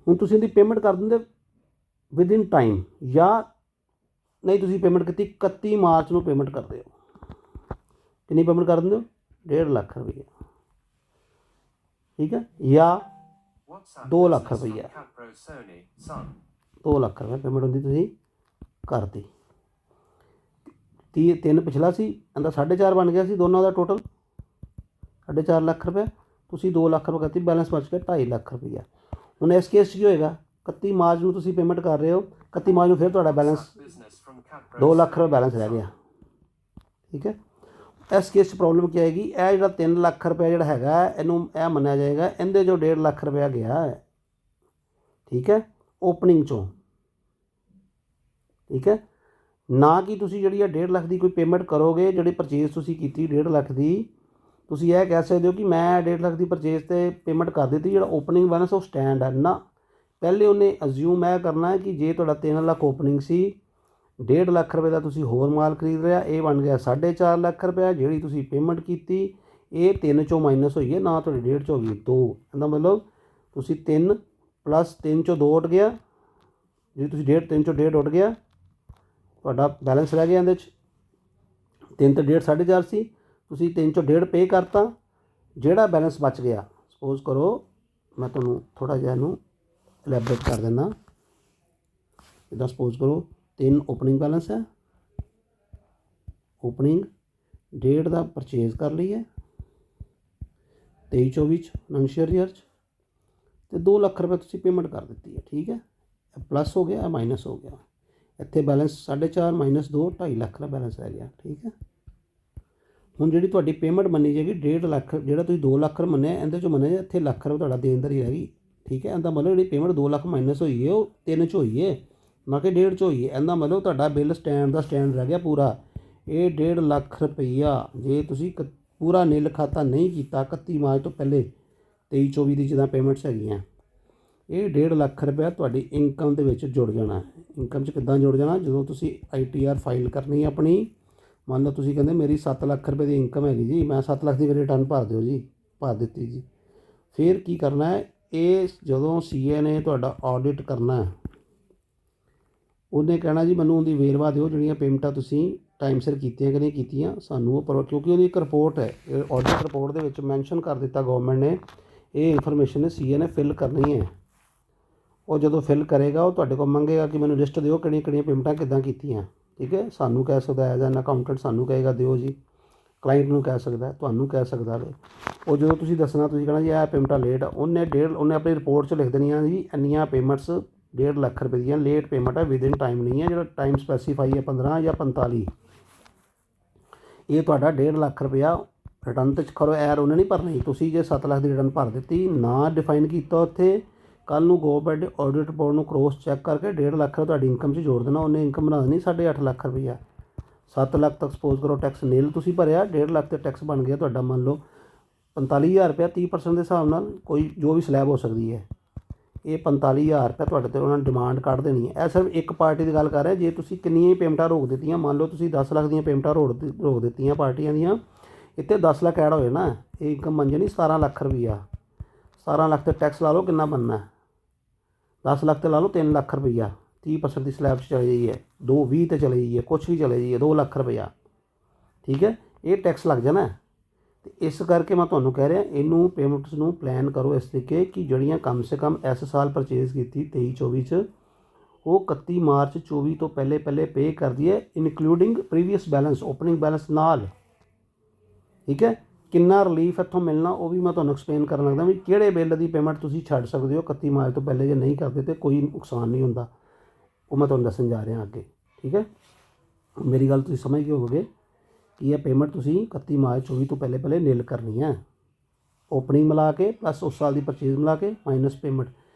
ਹੁਣ ਤੁਸੀਂ ਇਹਦੀ ਪੇਮੈਂਟ ਕਰ ਦਿੰਦੇ ਵਿਦਇਨ ਟਾਈਮ, ਜਾਂ ਨਹੀਂ ਤੁਸੀਂ ਪੇਮੈਂਟ ਕੀਤੀ 31 ਮਾਰਚ ਨੂੰ ਪੇਮੈਂਟ ਕਰਦੇ ਹੋ। ਕਿੰਨੀ ਪੇਮੈਂਟ ਕਰ ਦਿੰਦੇ ਹੋ, 1.5 ਲੱਖ ਰੁਪਈਆ, ਠੀਕ ਹੈ। ਜਾਂ 2 ਲੱਖ ਰੁਪਈਆ, 2 ਲੱਖ ਰੁਪਏ ਪੇਮੈਂਟ ਹੁੰਦੀ, ਤੁਸੀਂ ਕਰਤੀ। 3 ਪਿਛਲਾ ਸੀ, ਇਹਦਾ 4.5 ਬਣ ਗਿਆ ਸੀ, ਦੋਨਾਂ ਦਾ ਟੋਟਲ 4.5 ਲੱਖ ਰੁਪਏ। ਤੁਸੀਂ 2 ਲੱਖ ਰੁਪਏ ਕਰਤੀ, ਬੈਲੈਂਸ ਬਚ ਗਿਆ 2.5 ਲੱਖ ਰੁਪਈਆ। ਹੁਣ ਇਸ ਕੇਸ 'ਚ ਕੀ ਹੋਏਗਾ, 31 ਮਾਰਚ ਨੂੰ ਤੁਸੀਂ ਪੇਮੈਂਟ ਕਰ ਰਹੇ ਹੋ, 31 ਮਾਰਚ ਨੂੰ ਫਿਰ ਤੁਹਾਡਾ ਬੈਲੈਂਸ 2 ਲੱਖ ਰੁਪਏ ਬੈਲੈਂਸ ਰਹਿ ਗਿਆ, ਠੀਕ ਹੈ। ਇਸ ਕੇਸ 'ਚ ਪ੍ਰੋਬਲਮ ਕੀ ਆਏਗੀ, ਇਹ ਜਿਹੜਾ 3 ਲੱਖ ਰੁਪਇਆ ਜਿਹੜਾ ਹੈਗਾ ਇਹਨੂੰ ਇਹ ਮੰਨਿਆ ਜਾਏਗਾ ਇਹਦੇ 'ਚੋਂ 1.5 ਲੱਖ ਰੁਪਇਆ ਗਿਆ ਹੈ, ਠੀਕ ਹੈ, ਓਪਨਿੰਗ 'ਚੋਂ, ਠੀਕ ਹੈ। ਨਾ ਕਿ ਤੁਸੀਂ ਜਿਹੜੀ ਆ 1.5 ਲੱਖ ਦੀ ਕੋਈ ਪੇਮੈਂਟ ਕਰੋਗੇ, ਜਿਹੜੀ ਪਰਚੇਜ਼ ਤੁਸੀਂ ਕੀਤੀ 1.5 ਲੱਖ ਦੀ, ਤੁਸੀਂ ਇਹ ਕਹਿ ਸਕਦੇ ਹੋ ਕਿ ਮੈਂ 1.5 ਲੱਖ ਦੀ ਪਰਚੇਜ਼ 'ਤੇ ਪੇਮੈਂਟ ਕਰ ਦਿੱਤੀ, ਜਿਹੜਾ ਓਪਨਿੰਗ ਬੈਲੈਂਸ ਉਹ ਸਟੈਂਡ ਹੈ ਨਾ। ਪਹਿਲੇ ਉਹਨੇ ਅਜ਼ਿਊਮ ਇਹ ਕਰਨਾ ਹੈ ਕਿ ਜੇ ਤੁਹਾਡਾ 3 ਲੱਖ ਓਪਨਿੰਗ ਸੀ, 1.5 ਲੱਖ ਰੁਪਏ ਦਾ ਤੁਸੀਂ ਹੋਰ ਮਾਲ ਖਰੀਦ ਰਿਹਾ, ਇਹ ਬਣ ਗਿਆ 4.5 ਲੱਖ ਰੁਪਇਆ। ਜਿਹੜੀ ਤੁਸੀਂ ਪੇਮੈਂਟ ਕੀਤੀ ਇਹ 3 ਚੋਂ ਮਾਈਨਸ ਹੋਈ ਹੈ, ਨਾ ਤੁਹਾਡੀ 1.5 ਚੋਂ ਹੋ ਗਈ 2। ਇਹਦਾ ਮਤਲਬ ਤੁਸੀਂ 3 + 3 ਚੋਂ 2 ਉੱਡ ਗਿਆ, ਜੇ ਤੁਸੀਂ 3 ਚੋਂ 1.5 ਉੱਡ ਗਿਆ, ਤੁਹਾਡਾ ਬੈਲੈਂਸ ਰਹਿ ਗਿਆ ਇਹਦੇ 'ਚ। 3 ਤੇ 1.5 4.5 ਸੀ, ਤੁਸੀਂ 3 ਚੋਂ 1.5 ਪੇ ਕਰਤਾ, ਜਿਹੜਾ ਬੈਲੈਂਸ ਬਚ ਗਿਆ, ਸਪੋਜ਼ ਕਰੋ ਮੈਂ ਤੁਹਾਨੂੰ ਥੋੜ੍ਹਾ ਜਿਹਾ ਇਹਨੂੰ ਇਲੈਬੋਰੇਟ ਕਰ ਦਿੰਦਾ। ਜਿੱਦਾਂ ਸਪੋਜ਼ ਕਰੋ 3 ਓਪਨਿੰਗ ਬੈਲੈਂਸ ਹੈ, ਓਪਨਿੰਗ 1.5 ਦਾ ਪਰਚੇਜ਼ ਕਰ ਲਈ ਹੈ 23-24 'ਚ ਫਾਈਨੈਂਸ਼ੀਅਲ ਈਅਰ 'ਚ, ਅਤੇ 2 ਲੱਖ ਰੁਪਏ ਤੁਸੀਂ ਪੇਮੈਂਟ ਕਰ ਦਿੱਤੀ ਹੈ, ਠੀਕ ਹੈ। ਪਲੱਸ ਹੋ ਗਿਆ, ਮਾਈਨਸ ਹੋ ਗਿਆ, ਇੱਥੇ ਬੈਲੈਂਸ 4.5 - 2 2.5 ਲੱਖ ਦਾ ਬੈਲੈਂਸ ਰਹਿ ਗਿਆ, ਠੀਕ ਹੈ। ਹੁਣ ਜਿਹੜੀ ਤੁਹਾਡੀ ਪੇਮੈਂਟ ਮੰਨੀ ਜਾਏਗੀ 1.5 ਲੱਖ, ਜਿਹੜਾ ਤੁਸੀਂ 2 ਲੱਖ ਮੰਨਿਆ ਇਹਦੇ 'ਚੋਂ ਮੰਨਿਆ ਇੱਥੇ ਲੱਖ ਰੁਪਏ ਤੁਹਾਡਾ ਦੇਣਦਾਰੀ ਰਹਿ ਗਈ, ਠੀਕ ਹੈ। ਇਹਦਾ ਮਤਲਬ ਜਿਹੜੀ ਪੇਮੈਂਟ 2 ਲੱਖ ਮਾਈਨਸ ਹੋਈ ਹੈ ਉਹ 3 'ਚ ਹੋਈ ਹੈ, ਨਾ ਕਿ 1.5 'ਚ ਹੋਈ ਹੈ। ਇਹਦਾ ਮਤਲਬ ਤੁਹਾਡਾ ਬਿੱਲ ਸਟੈਂਡ ਦਾ ਸਟੈਂਡ ਰਹਿ ਗਿਆ ਪੂਰਾ। ਇਹ 1.5 ਲੱਖ ਰੁਪਈਆ ਜੇ ਤੁਸੀਂ ਪੂਰਾ ਨਿਲ ਖਾਤਾ ਨਹੀਂ ਕੀਤਾ 31 ਮਾਰਚ ਤੋਂ ਪਹਿਲੇ, 23-24 ਦੀ ਜਿੱਦਾਂ ਪੇਮੈਂਟਸ ਹੈਗੀਆਂ, ਇਹ 1.5 ਲੱਖ ਰੁਪਇਆ ਤੁਹਾਡੀ ਇਨਕਮ ਦੇ ਵਿੱਚ ਜੁੜ ਜਾਣਾ। ਇਨਕਮ 'ਚ ਕਿੱਦਾਂ ਜੁੜ ਜਾਣਾ? ਜਦੋਂ ਤੁਸੀਂ ITR ਫਾਈਲ ਕਰਨੀ ਆਪਣੀ, ਮੰਨ ਲਓ ਤੁਸੀਂ ਕਹਿੰਦੇ ਮੇਰੀ 7 ਲੱਖ ਰੁਪਏ ਦੀ ਇਨਕਮ ਹੈਗੀ ਜੀ, ਮੈਂ 7 ਲੱਖ ਦੀ ਮੇਰੀ ਰਿਟਰਨ ਭਰ ਦਿਓ ਜੀ, ਭਰ ਦਿੱਤੀ ਜੀ। ਫਿਰ ਕੀ ਕਰਨਾ ਹੈ, ਇਹ ਜਦੋਂ CA ਨੇ ਤੁਹਾਡਾ ਆਡਿਟ ਕਰਨਾ, ਉਹਨੇ ਕਹਿਣਾ ਜੀ ਮੈਨੂੰ ਉਹਦੀ ਵੇਰਵਾ ਦਿਓ ਜਿਹੜੀਆਂ ਪੇਮੈਂਟਾਂ ਤੁਸੀਂ ਟਾਈਮ ਸਿਰ ਕੀਤੀਆਂ ਕਿ ਨਹੀਂ ਕੀਤੀਆਂ, ਸਾਨੂੰ ਉਹ ਕਿਉਂਕਿ ਉਹਦੀ ਇੱਕ ਰਿਪੋਰਟ ਹੈ, ਆਡਿਟ ਰਿਪੋਰਟ ਦੇ ਵਿੱਚ ਮੈਂਸ਼ਨ ਕਰ ਦਿੱਤਾ ਗਵਰਨਮੈਂਟ ਨੇ, ਇਹ ਇਨਫੋਰਮੇਸ਼ਨ CA ਨੇ ਫਿਲ ਕਰਨੀ ਹੈ। ਉਹ ਜਦੋਂ ਫਿਲ ਕਰੇਗਾ ਉਹ ਤੁਹਾਡੇ ਕੋਲ ਮੰਗੇਗਾ ਕਿ ਮੈਨੂੰ ਲਿਸਟ ਦਿਓ ਕਿਹੜੀਆਂ ਕਿਹੜੀਆਂ ਪੇਮੈਂਟਾਂ ਕਿੱਦਾਂ ਕੀਤੀਆਂ, ਠੀਕ ਹੈ। ਸਾਨੂੰ ਕਹਿ ਸਕਦਾ ਐਜ਼ ਐਨ ਅਕਾਊਂਟੈਂਟ, ਸਾਨੂੰ ਕਹੇਗਾ ਦਿਓ ਜੀ, ਕਲਾਇੰਟ ਨੂੰ ਕਹਿ ਸਕਦਾ, ਤੁਹਾਨੂੰ ਕਹਿ ਸਕਦਾ ਵੇ। ਉਹ ਜਦੋਂ ਤੁਸੀਂ ਦੱਸਣਾ, ਤੁਸੀਂ ਕਹਿਣਾ ਜੀ ਇਹ ਪੇਮੈਂਟਾਂ ਲੇਟ ਆ, ਉਹਨੇ ਆਪਣੀ ਰਿਪੋਰਟ 'ਚ ਲਿਖ ਦੇਣੀਆਂ ਜੀ ਇੰਨੀਆਂ ਪੇਮੈਂਟਸ 1.5 ਲੱਖ ਰੁਪਏ ਦੀਆਂ ਲੇਟ ਪੇਮੈਂਟ ਹੈ, ਵਿਦਿਨ ਟਾਈਮ ਨਹੀਂ ਹੈ, ਜਿਹੜਾ ਟਾਈਮ ਸਪੈਸੀਫਾਈ ਹੈ 15 ਜਾਂ 45, ਇਹ ਤੁਹਾਡਾ 1.5 ਲੱਖ ਰੁਪਇਆ ਰਿਟਰਨ 'ਤੇ ਕਰੋ। ਐਰ ਉਹਨੇ ਨਹੀਂ ਭਰਨੀ, ਤੁਸੀਂ ਜੇ 7 ਲੱਖ ਦੀ ਰਿਟਰਨ ਭਰ ਦਿੱਤੀ, ਨਾ ਡਿਫਾਈਨ ਕੀਤਾ ਉੱਥੇ, ਕੱਲ੍ਹ ਨੂੰ ਗਵਰਨਮੈਂਟ ਆਡਿਟ ਰਿਪੋਰਟ ਨੂੰ ਕ੍ਰੋਸ ਚੈੱਕ ਕਰਕੇ 1.5 ਲੱਖ ਤੁਹਾਡੀ ਇਨਕਮ 'ਚ ਜੋੜ ਦੇਣਾ, ਉਹਨੇ ਇਨਕਮ ਬਣਾ ਦੇਣੀ 8.5 ਲੱਖ ਰੁਪਈਆ। 7 ਲੱਖ ਤੱਕ ਸਪੋਜ਼ ਕਰੋ ਟੈਕਸ ਨੀਲ ਤੁਸੀਂ ਭਰਿਆ, 1.5 ਲੱਖ 'ਤੇ ਟੈਕਸ ਬਣ ਗਿਆ ਤੁਹਾਡਾ ਮੰਨ ਲਓ 45,000 ਰੁਪਇਆ, 30% ਦੇ ਹਿਸਾਬ ਨਾਲ ਕੋਈ ਜੋ ਵੀ ਸਲੈਬ ਹੋ ਸਕਦੀ ਹੈ। ਇਹ 45,000 ਰੁਪਇਆ ਤੁਹਾਡੇ 'ਤੇ ਉਹਨਾਂ ਨੇ ਡਿਮਾਂਡ ਕੱਢ ਦੇਣੀ ਹੈ। ਇਹ ਸਿਰਫ ਇੱਕ ਪਾਰਟੀ ਦੀ ਗੱਲ ਕਰ ਰਿਹਾ, ਜੇ ਤੁਸੀਂ ਕਿੰਨੀਆਂ ਹੀ ਪੇਮੈਂਟਾਂ ਰੋਕ ਦਿੱਤੀਆਂ, ਮੰਨ ਲਓ ਤੁਸੀਂ 10 ਲੱਖ ਦੀਆਂ ਪੇਮੈਂਟਾਂ ਰੋਕ ਦਿੱਤੀਆਂ ਪਾਰਟੀਆਂ ਦੀਆਂ, ਇੱਥੇ 10 ਲੱਖ ਐਡ ਹੋਏ ਨਾ, ਇਹ ਇਨਕਮ ਬਣ ਜਾਣੀ 17 ਲੱਖ ਰੁਪਈਆ। 17 ਲੱਖ 'ਤੇ ਟੈਕਸ ਲਾ ਲਓ ਕਿੰਨਾ ਬਣਨਾ, 10 ਲੱਖ 'ਤੇ ਲਾ ਲਓ 3 ਲੱਖ ਰੁਪਈਆ, 30% ਦੀ ਸਲੈਬ 'ਚ ਚਲੇ ਜਾਈਏ, 2-20 ਤੇ ਚਲੇ ਜਾਈਏ, ਕੁਛ ਵੀ ਚਲੇ ਜਾਈਏ, 2 ਲੱਖ ਰੁਪਈਆ, ਠੀਕ ਹੈ। ਇਹ ਟੈਕਸ ਲੱਗ ਜਾਣਾ। ਅਤੇ ਇਸ ਕਰਕੇ ਮੈਂ ਤੁਹਾਨੂੰ ਕਹਿ ਰਿਹਾ, ਇਹਨੂੰ ਪੇਮੈਂਟਸ ਨੂੰ ਪਲਾਨ ਕਰੋ ਇਸ ਤਰੀਕੇ ਕਿ ਜਿਹੜੀਆਂ ਕਮ ਸੇ ਕਮ ਇਸ ਸਾਲ ਪਰਚੇਜ਼ ਕੀਤੀ 23-24 'ਚ, ਉਹ 31 ਮਾਰਚ 24 ਤੋਂ ਪਹਿਲੇ ਪੇ ਕਰ ਦਈਏ, including previous balance, opening balance ਨਾਲ, ਠੀਕ ਹੈ। ਕਿੰਨਾ ਰਿਲੀਫ ਇੱਥੋਂ ਮਿਲਣਾ ਉਹ ਵੀ ਮੈਂ ਤੁਹਾਨੂੰ ਐਕਸਪਲੇਨ ਕਰਨ ਲੱਗਦਾ ਵੀ ਕਿਹੜੇ ਬਿੱਲ ਦੀ ਪੇਮੈਂਟ ਤੁਸੀਂ ਛੱਡ ਸਕਦੇ ਹੋ 31 ਮਾਰਚ ਤੋਂ ਪਹਿਲੇ, ਜੇ ਨਹੀਂ ਕਰਦੇ ਤਾਂ ਕੋਈ ਨੁਕਸਾਨ ਨਹੀਂ ਹੁੰਦਾ, ਉਹ ਮੈਂ ਤੁਹਾਨੂੰ ਦੱਸਣ ਜਾ ਰਿਹਾ ਅੱਗੇ, ਠੀਕ ਹੈ। ਮੇਰੀ ਗੱਲ ਤੁਸੀਂ ਸਮਝ ਗਏ ਹੋਵੋਗੇ ਕਿ ਇਹ ਪੇਮੈਂਟ ਤੁਸੀਂ 31 ਮਾਰਚ 24 ਤੋਂ ਪਹਿਲੇ ਨਿਲ ਕਰਨੀ ਹੈ, ਓਪਨਿੰਗ ਮਿਲਾ ਕੇ ਪਲੱਸ ਉਸ ਸਾਲ ਦੀ ਪਰਚੇਜ਼ ਮਿਲਾ ਕੇ ਮਾਈਨਸ ਪੇਮੈਂਟ,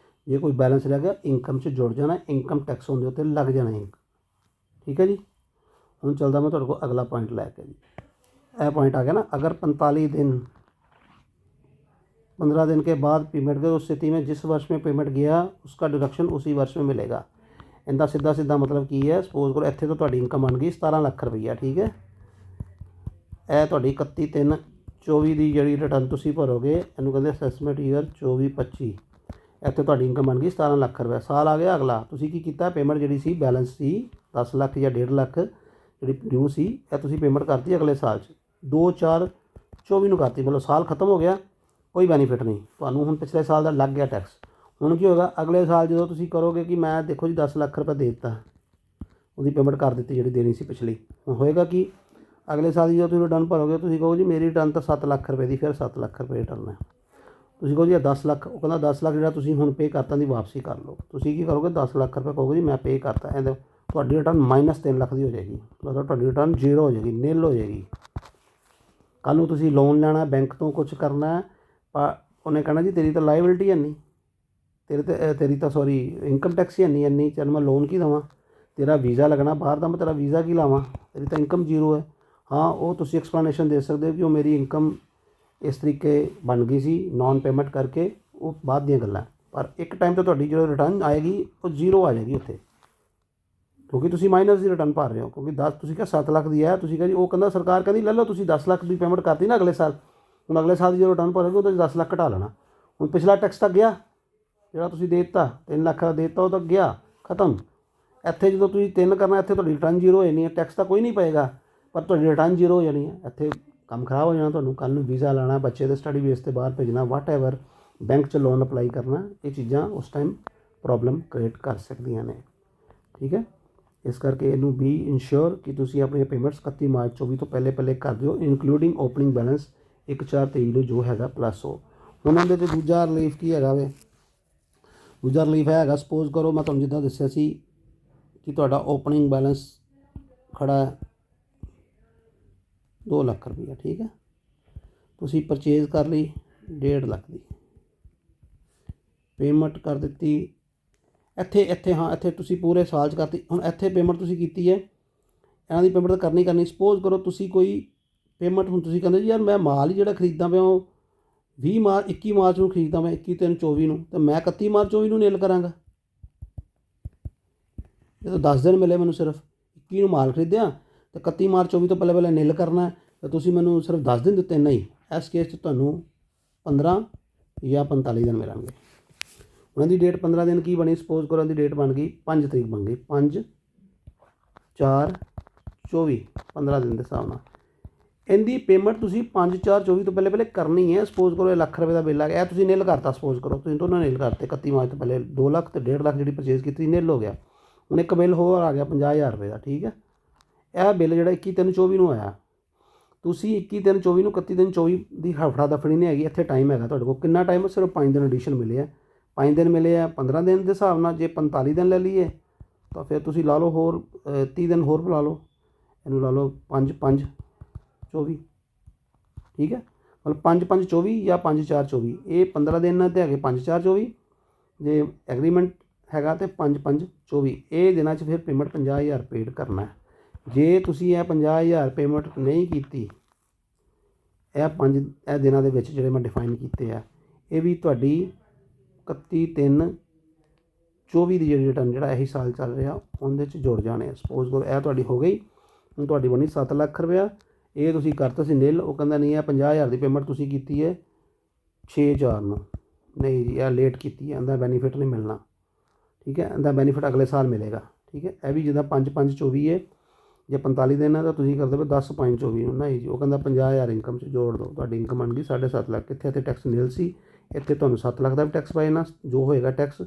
ਜੇ ਕੋਈ ਬੈਲੈਂਸ ਰਹਿ ਗਿਆ ਇਨਕਮ 'ਚ ਜੁੜ ਜਾਣਾ, ਇਨਕਮ ਟੈਕਸ ਉਹਦੇ ਉੱਤੇ ਲੱਗ ਜਾਣਾ, ਠੀਕ ਹੈ ਜੀ। ਹੁਣ ਚੱਲਦਾ ਮੈਂ ਤੁਹਾਡੇ ਕੋਲ ਅਗਲਾ ਪੁਆਇੰਟ ਲੈ ਕੇ ਜੀ, यह पॉइंट आ गया ना। अगर 45 दिन 15 दिन के बाद पेमेंट गई, उस स्थिति में जिस वर्ष में पेमेंट गया उसका डिडक्शन उसी वर्ष में मिलेगा। इनका सीधा मतलब की है, सपोज करो इतने तो तुहाडी इनकम बन गई 17 लाख रुपया, ठीक है। यह तुहाडी 31/3/24 की जी रिटर्न तुसीं भरोगे, इनू कहते असैसमेंट ईयर 24-25, इतने तुहाडी इनकम बन गई 17 लाख रुपया। साल आ गया अगला, तुसीं की कीता, पेमेंट जी सी बैलेंस सी 10 लाख या 1.5 लाख जी ड्यू सी, यह तुसीं पेमेंट करती अगले साल 2/4/24 ਨੂੰ ਕਰਤੀ, मतलब साल खत्म हो गया, कोई बेनीफिट नहीं ਤੁਹਾਨੂੰ, ਹੁਣ ਪਿਛਲੇ ਸਾਲ ਦਾ ਲੱਗ ਗਿਆ ਟੈਕਸ। ਹੁਣ ਕੀ ਹੋਗਾ ਅਗਲੇ ਸਾਲ ਜਦੋਂ ਤੁਸੀਂ ਕਰੋਗੇ ਕਿ ਮੈਂ ਦੇਖੋ ਜੀ 10 ਲੱਖ ਰੁਪਏ ਦੇ ਦਿੱਤਾ, ਉਹਦੀ ਪੇਮੈਂਟ ਕਰ ਦਿੱਤੀ ਜਿਹੜੀ ਦੇਣੀ ਸੀ ਪਿਛਲੀ, ਹੁਣ ਹੋਏਗਾ ਕਿ ਅਗਲੇ ਸਾਲ ਜਦੋਂ ਤੁਸੀਂ ਰਿਟਰਨ ਭਰੋਗੇ ਤੁਸੀਂ ਕਹੋਗੇ ਜੀ ਮੇਰੀ ਰਿਟਰਨ ਤਾਂ 7 ਲੱਖ ਰੁਪਏ ਦੀ, ਫਿਰ 7 ਲੱਖ ਰੁਪਏ ਰਿਟਰਨ ਹੈ, ਤੁਸੀਂ ਕਹੋ ਜੀ 10 ਲੱਖ, ਉਹ ਕਹਿੰਦਾ 10 ਲੱਖ ਜਿਹੜਾ ਤੁਸੀਂ ਹੁਣ ਪੇ ਕਰਤਾ ਦੀ ਵਾਪਸੀ ਕਰ ਲਓ। ਤੁਸੀਂ ਕੀ ਕਰੋਗੇ 10 ਲੱਖ ਰੁਪਏ ਕਹੋਗੇ ਜੀ ਮੈਂ ਪੇ ਕਰਤਾ, ਇਹਦੇ ਤੁਹਾਡੀ ਰਿਟਰਨ -3 ਲੱਖ ਦੀ ਹੋ ਜਾਏਗੀ, ਮਤਲਬ ਤੁਹਾਡੀ ਰਿਟਰਨ 0 ਹੋ ਜਾਏਗੀ, ਨਿਲ ਹੋ ਜਾਏਗੀ। ਕੱਲ੍ਹ ਨੂੰ ਤੁਸੀਂ ਲੋਨ ਲੈਣਾ ਬੈਂਕ ਤੋਂ, ਕੁਛ ਕਰਨਾ, ਉਹਨੇ ਕਹਿਣਾ ਜੀ ਤੇਰੀ ਤਾਂ ਲਾਇਬਿਲਿਟੀ ਹੈ ਨਹੀਂ, ਤੇਰੀ ਤਾਂ ਸੌਰੀ ਇਨਕਮ ਟੈਕਸ ਹੀ ਹੈ ਨਹੀਂ ਇੰਨੀ, ਚੱਲ ਮੈਂ ਲੋਨ ਕੀ ਦੇਵਾਂ, ਤੇਰਾ ਵੀਜ਼ਾ ਲੱਗਣਾ ਬਾਹਰ ਦਾ, ਮੈਂ ਤੇਰਾ ਵੀਜ਼ਾ ਕੀ ਲਾਵਾਂ, ਤੇਰੀ ਤਾਂ ਇਨਕਮ 0 ਹੈ। ਹਾਂ ਉਹ ਤੁਸੀਂ ਐਕਸਪਲੇਨੇਸ਼ਨ ਦੇ ਸਕਦੇ ਹੋ ਕਿ ਉਹ ਮੇਰੀ ਇਨਕਮ ਇਸ ਤਰੀਕੇ ਬਣ ਗਈ ਸੀ ਨੌਨ ਪੇਮੈਂਟ ਕਰਕੇ, ਉਹ ਬਾਅਦ ਦੀਆਂ ਗੱਲਾਂ, ਪਰ ਇੱਕ ਟਾਈਮ ਤੇ ਤੁਹਾਡੀ ਜਦੋਂ ਰਿਟਰਨ ਆਏਗੀ ਉਹ 0 ਆ ਜਾਏਗੀ ਉੱਥੇ, ਕਿਉਂਕਿ ਤੁਸੀਂ ਮਾਈਨਸ ਦੀ ਰਿਟਰਨ ਭਰ ਰਹੇ ਹੋ। ਕਿਉਂਕਿ 10 ਤੁਸੀਂ ਕਿਹਾ 7 ਲੱਖ ਦੀ ਹੈ, ਤੁਸੀਂ ਕਿਹਾ ਜੀ, ਉਹ ਕਹਿੰਦਾ ਸਰਕਾਰ ਕਹਿੰਦੀ ਲੈ ਲਓ ਤੁਸੀਂ 10 ਲੱਖ ਦੀ ਪੇਮੈਂਟ ਕਰਤੀ ਨਾ ਅਗਲੇ ਸਾਲ, ਹੁਣ ਅਗਲੇ ਸਾਲ ਦੀ ਜਦੋਂ ਰਿਟਰਨ ਭਰੋਗੇ ਉਹਦੇ 'ਚ 10 ਲੱਖ ਘਟਾ ਲੈਣਾ। ਹੁਣ ਪਿਛਲਾ ਟੈਕਸ ਤਾਂ ਗਿਆ ਜਿਹੜਾ ਤੁਸੀਂ ਦੇ ਦਿੱਤਾ, 3 ਲੱਖ ਦਾ ਦੇ ਦਿੱਤਾ, ਉਹ ਤਾਂ ਗਿਆ ਖਤਮ। ਇੱਥੇ ਜਦੋਂ ਤੁਸੀਂ 3 ਕਰਨਾ, ਇੱਥੇ ਤੁਹਾਡੀ ਰਿਟਰਨ 0 ਹੋ ਜਾਣੀ ਹੈ, ਟੈਕਸ ਤਾਂ ਕੋਈ ਨਹੀਂ ਪਏਗਾ ਪਰ ਤੁਹਾਡੀ ਰਿਟਰਨ 0 ਹੋ ਜਾਣੀ ਹੈ, ਇੱਥੇ ਕੰਮ ਖਰਾਬ ਹੋ ਜਾਣਾ ਤੁਹਾਨੂੰ। ਕੱਲ੍ਹ ਨੂੰ ਵੀਜ਼ਾ ਲਾਣਾ, ਬੱਚੇ ਦੇ ਸਟੱਡੀ ਬੇਸ 'ਤੇ ਬਾਹਰ ਭੇਜਣਾ, ਵਾਟ ਐਵਰ, ਬੈਂਕ 'ਚ ਲੋਨ ਅਪਲਾਈ ਕਰਨਾ, ਇਹ ਚੀਜ਼ਾਂ ਉਸ ਟਾਈਮ ਪ੍ਰੋਬਲਮ ਕ੍ਰੀਏਟ ਕਰ ਸਕਦੀਆਂ ਨੇ, ਠੀਕ ਹੈ। ਇਸ ਕਰਕੇ ਇਹਨੂੰ ਵੀ ਇੰਸ਼ੋਰ ਕਿ ਤੁਸੀਂ ਆਪਣੀਆਂ ਪੇਮੈਂਟਸ 31 ਮਾਰਚ 24 ਤੋਂ ਪਹਿਲੇ ਕਰ ਦਿਓ, ਇਨਕਲੂਡਿੰਗ ਓਪਨਿੰਗ ਬੈਲੈਂਸ 1/4/23 ਨੂੰ ਜੋ ਹੈਗਾ ਪਲੱਸ ਉਹ। ਹੁਣ ਇਹਦੇ 'ਚ ਦੂਜਾ ਰਿਲੀਫ ਕੀ ਹੈਗਾ ਵੇ, ਦੂਜਾ ਰਿਲੀਫ ਹੈਗਾ, ਸਪੋਜ਼ ਕਰੋ ਮੈਂ ਤੁਹਾਨੂੰ ਜਿੱਦਾਂ ਦੱਸਿਆ ਸੀ ਕਿ ਤੁਹਾਡਾ ਓਪਨਿੰਗ ਬੈਲੈਂਸ ਖੜਾ ਹੈ 2 ਲੱਖ ਰੁਪਈਆ, ਠੀਕ ਹੈ। ਤੁਸੀਂ ਪਰਚੇਜ਼ ਕਰ ਲਈ 1.5 ਲੱਖ ਦੀ, ਪੇਮੈਂਟ ਕਰ ਦਿੱਤੀ ਇੱਥੇ ਹਾਂ ਇੱਥੇ ਤੁਸੀਂ ਪੂਰੇ ਸਾਲ 'ਚ ਕਰਤੀ। ਹੁਣ ਇੱਥੇ ਪੇਮੈਂਟ ਤੁਸੀਂ ਕੀਤੀ ਹੈ, ਇਹਨਾਂ ਦੀ ਪੇਮੈਂਟ ਤਾਂ ਕਰਨੀ। ਸਪੋਜ਼ ਕਰੋ ਤੁਸੀਂ ਕੋਈ ਪੇਮੈਂਟ, ਹੁਣ ਤੁਸੀਂ ਕਹਿੰਦੇ ਜੀ ਯਾਰ ਮੈਂ ਮਾਲ ਹੀ ਜਿਹੜਾ ਖਰੀਦਦਾ ਪਿਆ ਉਹ 20 ਮਾਰਚ 21 ਮਾਰਚ ਨੂੰ ਖਰੀਦਦਾ ਮੈਂ 21/3/24 ਨੂੰ, ਤਾਂ ਮੈਂ 31 ਮਾਰਚ 24 ਨੂੰ ਨਿਲ ਕਰਾਂਗਾ। ਜਦੋਂ 10 ਦਿਨ ਮਿਲੇ ਮੈਨੂੰ, ਸਿਰਫ 21 ਨੂੰ ਮਾਲ ਖਰੀਦਿਆ ਅਤੇ 31 ਮਾਰਚ 24 ਤੋਂ ਪਹਿਲੇ ਪਹਿਲੇ ਨਿਲ ਕਰਨਾ, ਤਾਂ ਤੁਸੀਂ ਮੈਨੂੰ ਸਿਰਫ 10 ਦਿਨ ਦਿੱਤੇ। ਨਹੀਂ, ਇਸ ਕੇਸ 'ਚ ਤੁਹਾਨੂੰ 15 ਜਾਂ 45 ਦਿਨ ਮਿਲਣਗੇ। ਉਹਨਾਂ ਦੀ ਡੇਟ 15 ਦਿਨ ਕੀ ਬਣੀ, ਸਪੋਜ਼ ਕਰੋ ਦੀ ਡੇਟ ਬਣ ਗਈ 5 ਤਰੀਕ ਬਣ ਗਈ, 5/4/24, 15 ਦਿਨ ਦੇ ਹਿਸਾਬ ਨਾਲ। ਇਹਦੀ ਪੇਮੈਂਟ ਤੁਸੀਂ 5/4/24 ਤੋਂ ਪਹਿਲੇ ਪਹਿਲੇ ਕਰਨੀ ਹੈ। ਸਪੋਜ਼ ਕਰੋ ਇਹ ਲੱਖ ਰੁਪਏ ਦਾ ਬਿੱਲ ਆ ਗਿਆ, ਇਹ ਤੁਸੀਂ ਨਿਲ ਕਰਤਾ। ਸਪੋਜ਼ ਕਰੋ ਤੁਸੀਂ ਦੋਨੋਂ ਨਿਲ ਕਰਤੇ 31 ਮਾਰਚ ਤੋਂ ਪਹਿਲੇ 2 ਲੱਖ ਅਤੇ 1.5 ਲੱਖ ਜਿਹੜੀ ਪਰਚੇਜ਼ ਕੀਤੀ ਨਿਲ ਹੋ ਗਿਆ। ਹੁਣ ਇੱਕ ਬਿੱਲ ਹੋਰ ਆ ਗਿਆ 50,000 ਰੁਪਏ ਦਾ, ਠੀਕ ਹੈ। ਇਹ ਬਿੱਲ ਜਿਹੜਾ 21/3/24 ਨੂੰ ਆਇਆ, ਤੁਸੀਂ 21/3/24 ਨੂੰ 31/3/24 ਦੀ ਹਫੜਾ ਦਫੜੀ ਨਹੀਂ ਹੈਗੀ। ਇੱਥੇ ਟਾਈਮ ਹੈਗਾ ਤੁਹਾਡੇ ਕੋਲ, ਕਿੰਨਾ ਟਾਈਮ, ਸਿਰਫ 5 ਦਿਨ ਐਡੀਸ਼ਨ ਮਿਲੇ ਆ। 5 ਦਿਨ ਮਿਲੇ ਆ 15 ਦਿਨ ਦੇ ਹਿਸਾਬ ਨਾਲ। ਜੇ 45 ਦਿਨ ਲੈ ਲਈਏ ਤਾਂ ਫਿਰ ਤੁਸੀਂ ਲਾ ਲਓ ਹੋਰ 30 ਦਿਨ ਹੋਰ ਲਾ ਲਓ, ਇਹਨੂੰ ਲਾ ਲਓ 5/5/24, ਠੀਕ ਹੈ। ਮਤਲਬ 5/5/24 ਜਾਂ 5/4/24, ਇਹ 15 ਦਿਨ ਤੇ ਹੈਗੇ 5/4/24, ਜੇ ਐਗਰੀਮੈਂਟ ਹੈਗਾ ਤੇ 5/5/24। ਇਹ ਦਿਨਾਂ 'ਚ ਫਿਰ ਪੇਮੈਂਟ 50,000 ਪੇਡ ਕਰਨਾ ਹੈ। ਜੇ ਤੁਸੀਂ ਇਹ 50,000 ਪੇਮੈਂਟ ਨਹੀਂ ਕੀਤੀ, ਇਹ ਦਿਨਾਂ ਦੇ ਵਿੱਚ ਜਿਹੜੇ ਮੈਂ ਡਿਫਾਈਨ ਕੀਤੇ ਆ, ਇਹ ਵੀ ਤੁਹਾਡੀ 31/3/24 ਦੀ ਜਿਹੜੀ ਰਿਟਰਨ ਜਿਹੜਾ ਇਹੀ ਸਾਲ ਚੱਲ ਰਿਹਾ ਉਹਦੇ 'ਚ ਜੁੜ ਜਾਣੇ। ਸਪੋਜ਼ ਕਰੋ ਇਹ ਤੁਹਾਡੀ ਹੋ ਗਈ, ਹੁਣ ਤੁਹਾਡੀ ਬਣੀ 7 ਲੱਖ ਰੁਪਇਆ, ਇਹ ਤੁਸੀਂ ਕਰਤਾ ਸੀ ਨਿਲ। ਉਹ ਕਹਿੰਦਾ ਨਹੀਂ, ਇਹ 50,000 ਦੀ ਪੇਮੈਂਟ ਤੁਸੀਂ ਕੀਤੀ ਹੈ 6/4 ਨੂੰ, ਨਹੀਂ ਜੀ ਇਹ ਲੇਟ ਕੀਤੀ ਹੈ, ਇਹਦਾ ਬੈਨੀਫਿਟ ਨਹੀਂ ਮਿਲਣਾ, ਠੀਕ ਹੈ। ਇਹਦਾ ਬੈਨੀਫਿਟ ਅਗਲੇ ਸਾਲ ਮਿਲੇਗਾ, ਠੀਕ ਹੈ। ਇਹ ਵੀ ਜਿੱਦਾਂ 5/5/24 ਹੈ, ਜੇ 45 ਦਿਨ ਹੈ ਤਾਂ ਤੁਸੀਂ ਕਰ ਦੇਵੇ 10/5/24 ਨੂੰ। ਨਹੀਂ ਜੀ, ਉਹ ਕਹਿੰਦਾ 50,000 ਇਨਕਮ 'ਚ ਜੋੜ ਦਿਓ, ਤੁਹਾਡੀ ਇਨਕਮ ਬਣ ਗਈ 7.5 ਲੱਖ। ਇੱਥੇ ਤੇ ਟੈਕਸ ਨਿਲ ਸੀ, ਇੱਥੇ ਤੁਹਾਨੂੰ 7 ਲੱਖ ਦਾ ਵੀ ਟੈਕਸ ਪਏ ਨਾ, ਜੋ ਹੋਏਗਾ ਟੈਕਸ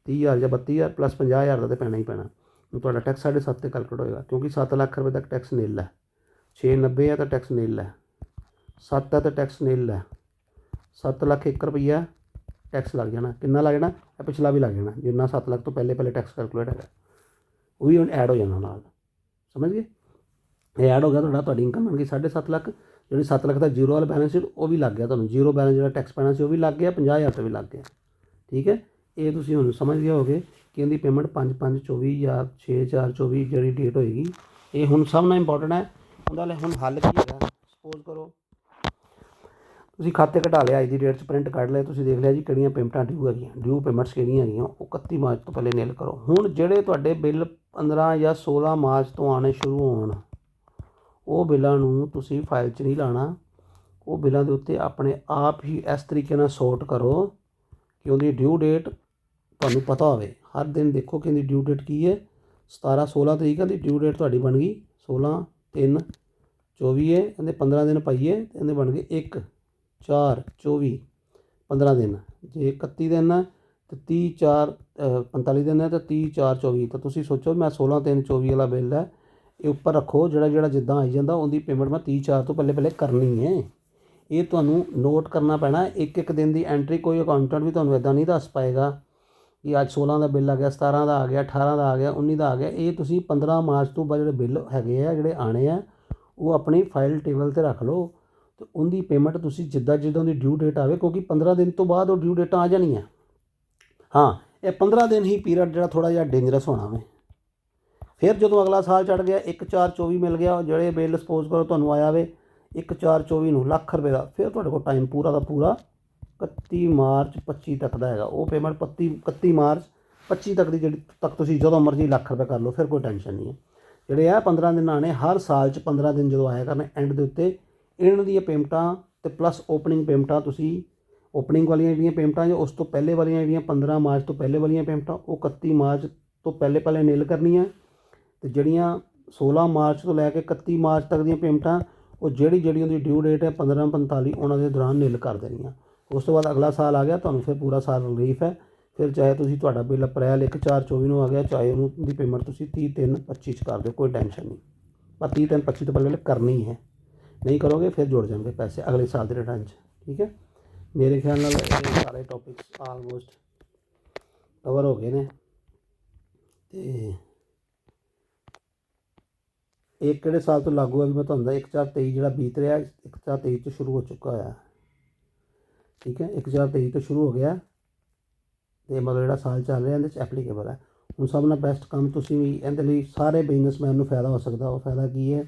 30,000 ਜਾਂ 32,000 ਪਲੱਸ 50,000 ਦਾ ਤਾਂ ਪੈਣਾ ਹੀ ਪੈਣਾ। ਹੁਣ ਤੁਹਾਡਾ ਟੈਕਸ 7.5 ਤੇ ਕੈਲਕੂਲੇਟ ਹੋਏਗਾ, ਕਿਉਂਕਿ 7 ਲੱਖ ਰੁਪਏ ਤੱਕ ਟੈਕਸ ਨਿਲ ਹੈ। 690 ਹੈ ਤਾਂ ਟੈਕਸ ਨਿਲ ਹੈ, 7 ਹੈ ਤਾਂ ਟੈਕਸ ਨਿਲ ਹੈ। 7 ਲੱਖ 1 ਰੁਪਈਆ ਟੈਕਸ ਲੱਗ ਜਾਣਾ। ਕਿੰਨਾ ਲੱਗ ਜਾਣਾ, ਇਹ ਪਿਛਲਾ ਵੀ ਲੱਗ ਜਾਣਾ, ਜਿੰਨਾ 7 ਲੱਖ ਤੋਂ ਪਹਿਲੇ ਟੈਕਸ ਕੈਲਕੂਲੇਟ ਹੈਗਾ ਉਹ ਵੀ ਹੁਣ ਐਡ ਹੋ ਜਾਣਾ ਨਾਲ, ਸਮਝ ਗਏ। ਇਹ ਐਡ ਹੋ ਗਿਆ ਤੁਹਾਡੀ ਇਨਕਮ ਬਣ ਗਈ 7.5 ਲੱਖ। ਜਿਹੜੀ 7 ਲੱਖ ਦਾ ਜ਼ੀਰੋ ਵਾਲਾ ਬੈਲੈਂਸ ਸੀ ਉਹ ਵੀ ਲੱਗ ਗਿਆ ਤੁਹਾਨੂੰ, ਜ਼ੀਰੋ ਬੈਲੈਂਸ ਜਿਹੜਾ ਟੈਕਸ ਪੈਣਾ ਸੀ ਉਹ ਵੀ ਲੱਗ ਗਿਆ, 50,000 ਤੇ ਵੀ ਲੱਗ ਗਿਆ, ਠੀਕ ਹੈ। ਇਹ ਤੁਸੀਂ ਹੁਣ ਸਮਝ ਗਏ ਹੋਗੇ ਕਿ ਇਹਦੀ ਪੇਮੈਂਟ 5/5/24 ਜਾਂ 6/4/24 ਜਿਹੜੀ ਡੇਟ ਹੋਏਗੀ। ਇਹ ਹੁਣ ਸਭ ਨਾਲ ਇੰਪੋਰਟੈਂਟ ਹੈ। ਉਹਦਾ ਲਈ ਹੁਣ ਹੱਲ ਕੀ ਹੈਗਾ, ਸਪੋਜ਼ ਕਰੋ ਤੁਸੀਂ ਖਾਤੇ ਕਢਾ ਲਿਆ, ਅੱਜ ਦੀ ਡੇਟ 'ਚ ਪ੍ਰਿੰਟ ਕੱਢ ਲਿਆ, ਤੁਸੀਂ ਦੇਖ ਲਿਆ ਜੀ ਕਿਹੜੀਆਂ ਪੇਮੈਂਟਾਂ ਡਿਊ ਹੈਗੀਆਂ, ਡਿਊ ਪੇਮੈਂਟਸ ਕਿਹੜੀਆਂ ਹੈਗੀਆਂ, ਉਹ 31 ਮਾਰਚ ਤੋਂ ਪਹਿਲੇ ਨਿਲ ਕਰੋ। ਹੁਣ ਜਿਹੜੇ ਤੁਹਾਡੇ ਬਿੱਲ 15 ਜਾਂ 16 ਮਾਰਚ ਤੋਂ ਆਉਣੇ ਸ਼ੁਰੂ ਹੋਣ, ਉਹ ਬਿੱਲਾਂ ਨੂੰ ਤੁਸੀਂ ਫਾਈਲ 'ਚ ਨਹੀਂ ਲਾਉਣਾ। ਉਹ ਬਿੱਲਾਂ ਦੇ ਉੱਤੇ ਆਪਣੇ ਆਪ ਹੀ ਇਸ ਤਰੀਕੇ ਨਾਲ ਸੋਰਟ ਕਰੋ ਕਿ ਉਹਦੀ ਡਿਊ ਡੇਟ ਤੁਹਾਨੂੰ ਪਤਾ ਹੋਵੇ। ਹਰ ਦਿਨ ਦੇਖੋ ਕਿ ਇਹਦੀ ਡਿਊ ਡੇਟ ਕੀ ਹੈ। 16 ਤਰੀਕ ਦੀ ਡਿਊ ਡੇਟ ਤੁਹਾਡੀ ਬਣ ਗਈ 16/3/24 ਹੈ, ਇਹਦੇ 15 ਦਿਨ ਪਾਈਏ ਅਤੇ ਇਹਦੇ ਬਣ ਗਏ 1/4/24, 15 ਦਿਨ। ਜੇ 31 ਦਿਨ ਹੈ ਅਤੇ 45 ਦਿਨ ਹੈ ਤਾਂ 30/4/24। ਤਾਂ ਤੁਸੀਂ ਸੋਚੋ ਮੈਂ 16/3/24 ਵਾਲਾ ਬਿੱਲ ਹੈ, ਇਹ ਉੱਪਰ ਰੱਖੋ, ਜਿਹੜਾ ਜਿੱਦਾਂ ਆਈ ਜਾਂਦਾ ਉਹਦੀ ਪੇਮੈਂਟ ਮੈਂ 30/4 ਤੋਂ ਪਹਿਲੇ ਕਰਨੀ ਹੈ। ਇਹ ਤੁਹਾਨੂੰ ਨੋਟ ਕਰਨਾ ਪੈਣਾ, ਇੱਕ ਦਿਨ ਦੀ ਐਂਟਰੀ। ਕੋਈ ਅਕਾਊਂਟੈਂਟ ਵੀ ਤੁਹਾਨੂੰ ਇੱਦਾਂ ਨਹੀਂ ਦੱਸ ਪਾਏਗਾ ਕਿ ਅੱਜ 16 ਦਾ ਬਿੱਲ ਆ ਗਿਆ, 17 ਦਾ ਆ ਗਿਆ, 18 ਦਾ ਆ ਗਿਆ, 19 ਦਾ ਆ ਗਿਆ। ਇਹ ਤੁਸੀਂ 15 ਮਾਰਚ ਤੋਂ ਬਾਅਦ ਜਿਹੜੇ ਬਿੱਲ ਹੈਗੇ ਆ, ਜਿਹੜੇ ਆਉਣੇ ਆ, ਉਹ ਆਪਣੀ ਫਾਈਲ ਟੇਬਲ 'ਤੇ ਰੱਖ ਲਓ ਅਤੇ ਉਹਦੀ ਪੇਮੈਂਟ ਤੁਸੀਂ ਜਿੱਦਾਂ ਉਹਦੀ ਡਿਊ ਡੇਟ ਆਵੇ, ਕਿਉਂਕਿ 15 ਦਿਨ ਤੋਂ ਬਾਅਦ ਉਹ ਡਿਊ ਡੇਟਾਂ ਆ ਜਾਣੀਆਂ। ਹਾਂ, ਇਹ 15 ਦਿਨ ਹੀ ਪੀਰੀਅਡ ਜਿਹੜਾ ਥੋੜ੍ਹਾ ਜਿਹਾ ਡੇਂਜਰਸ ਹੋਣਾ ਵੇ। ਫਿਰ ਜਦੋਂ ਅਗਲਾ ਸਾਲ ਚੜ੍ਹ ਗਿਆ 1/4/24 ਮਿਲ ਗਿਆ, ਜਿਹੜੇ ਬਿੱਲ ਸਪੋਜ਼ ਕਰੋ ਤੁਹਾਨੂੰ ਆਇਆ ਵੇ 1/4/24 ਨੂੰ ਲੱਖ ਰੁਪਏ ਦਾ, ਫਿਰ ਤੁਹਾਡੇ ਕੋਲ ਟਾਈਮ ਪੂਰਾ ਦਾ ਪੂਰਾ 31 ਮਾਰਚ 25 ਤੱਕ ਦਾ ਹੈਗਾ। ਉਹ ਪੇਮੈਂਟ 31 ਮਾਰਚ 25 ਤੱਕ ਦੀ, ਜਿਹੜੀ ਤੱਕ ਤੁਸੀਂ ਜਦੋਂ ਮਰਜ਼ੀ ਲੱਖ ਰੁਪਏ ਕਰ ਲਓ, ਫਿਰ ਕੋਈ ਟੈਨਸ਼ਨ ਨਹੀਂ ਹੈ। ਜਿਹੜੇ ਆ 15 ਦਿਨ ਆਣੇ, ਹਰ ਸਾਲ 'ਚ 15 ਦਿਨ ਜਦੋਂ ਆਇਆ ਕਰਨੇ, ਐਂਡ ਦੇ ਉੱਤੇ ਇਹਨਾਂ ਦੀਆਂ ਪੇਮੈਂਟਾਂ ਅਤੇ ਪਲੱਸ ਓਪਨਿੰਗ ਪੇਮੈਂਟਾਂ, ਤੁਸੀਂ ਓਪਨਿੰਗ ਵਾਲੀਆਂ ਜਿਹੜੀਆਂ ਪੇਮੈਂਟਾਂ ਜਾਂ ਉਸ ਤੋਂ ਪਹਿਲੇ ਵਾਲੀਆਂ ਜਿਹੜੀਆਂ 15 ਮਾਰਚ ਤੋਂ ਪਹਿਲੇ ਵਾਲੀਆਂ ਪੇਮੈਂਟਾਂ, ਉਹ 31 ਮਾਰਚ ਤੋਂ ਪਹਿਲੇ ਨਿਲ ਕਰਨੀਆਂ। ਅਤੇ ਜਿਹੜੀਆਂ 16 ਮਾਰਚ ਤੋਂ ਲੈ ਕੇ 31 ਮਾਰਚ ਤੱਕ ਦੀਆਂ ਪੇਮੈਂਟਾਂ, ਉਹ ਜਿਹੜੀ ਉਹਦੀ ਡਿਊ ਡੇਟ ਹੈ 15/45 ਉਹਨਾਂ ਦੇ ਦੌਰਾਨ ਨਿਲ ਕਰ ਦੇਣੀਆਂ। ਉਸ ਤੋਂ ਬਾਅਦ ਅਗਲਾ ਸਾਲ ਆ ਗਿਆ, ਤੁਹਾਨੂੰ ਫਿਰ ਪੂਰਾ ਸਾਲ ਰਿਲੀਫ ਹੈ। ਫਿਰ ਚਾਹੇ ਤੁਸੀਂ ਤੁਹਾਡਾ ਬਿੱਲ ਅਪ੍ਰੈਲ 1/4/24 ਨੂੰ ਆ ਗਿਆ, ਚਾਹੇ ਉਹਨੂੰ ਦੀ ਪੇਮੈਂਟ ਤੁਸੀਂ 30/3/25 'ਚ ਕਰ ਦਿਓ, ਕੋਈ ਟੈਨਸ਼ਨ ਨਹੀਂ। ਪਰ 30/3/25 ਤੋਂ ਪਹਿਲੇ ਕਰਨੀ ਹੈ, ਨਹੀਂ ਕਰੋਗੇ ਫਿਰ ਜੁੜ ਜਾਣਗੇ ਪੈਸੇ ਅਗਲੇ ਸਾਲ ਦੇ ਰਿਟਰਨ 'ਚ, ਠੀਕ ਹੈ। ਮੇਰੇ ਖਿਆਲ ਨਾਲ ਇਹ ਸਾਰੇ ਟੌਪਿਕਸ ਆਲਮੋਸਟ ਕਵਰ ਹੋ ਗਏ ਨੇ। ਅਤੇ ਇਹ ਕਿਹੜੇ ਸਾਲ ਤੋਂ ਲਾਗੂ ਹੈ ਵੀ ਮੈਂ ਤੁਹਾਨੂੰ ਦੱਸਦਾ, 1/4/23 ਜਿਹੜਾ ਬੀਤ ਰਿਹਾ 1/4/23 ਤੋਂ ਸ਼ੁਰੂ ਹੋ ਚੁੱਕਾ ਹੋਇਆ, ਠੀਕ ਹੈ। 1/4/23 ਤੋਂ ਸ਼ੁਰੂ ਹੋ ਗਿਆ ਅਤੇ ਮਤਲਬ ਜਿਹੜਾ ਸਾਲ ਚੱਲ ਰਿਹਾ ਇਹਦੇ 'ਚ ਐਪਲੀਕੇਬਲ ਹੈ। ਹੁਣ ਸਭ ਨਾਲ ਬੈਸਟ ਕੰਮ ਤੁਸੀਂ ਵੀ ਇਹਦੇ ਲਈ ਸਾਰੇ ਬਿਜ਼ਨਸਮੈਨ ਨੂੰ ਫਾਇਦਾ ਹੋ ਸਕਦਾ। ਉਹ ਫਾਇਦਾ ਕੀ ਹੈ,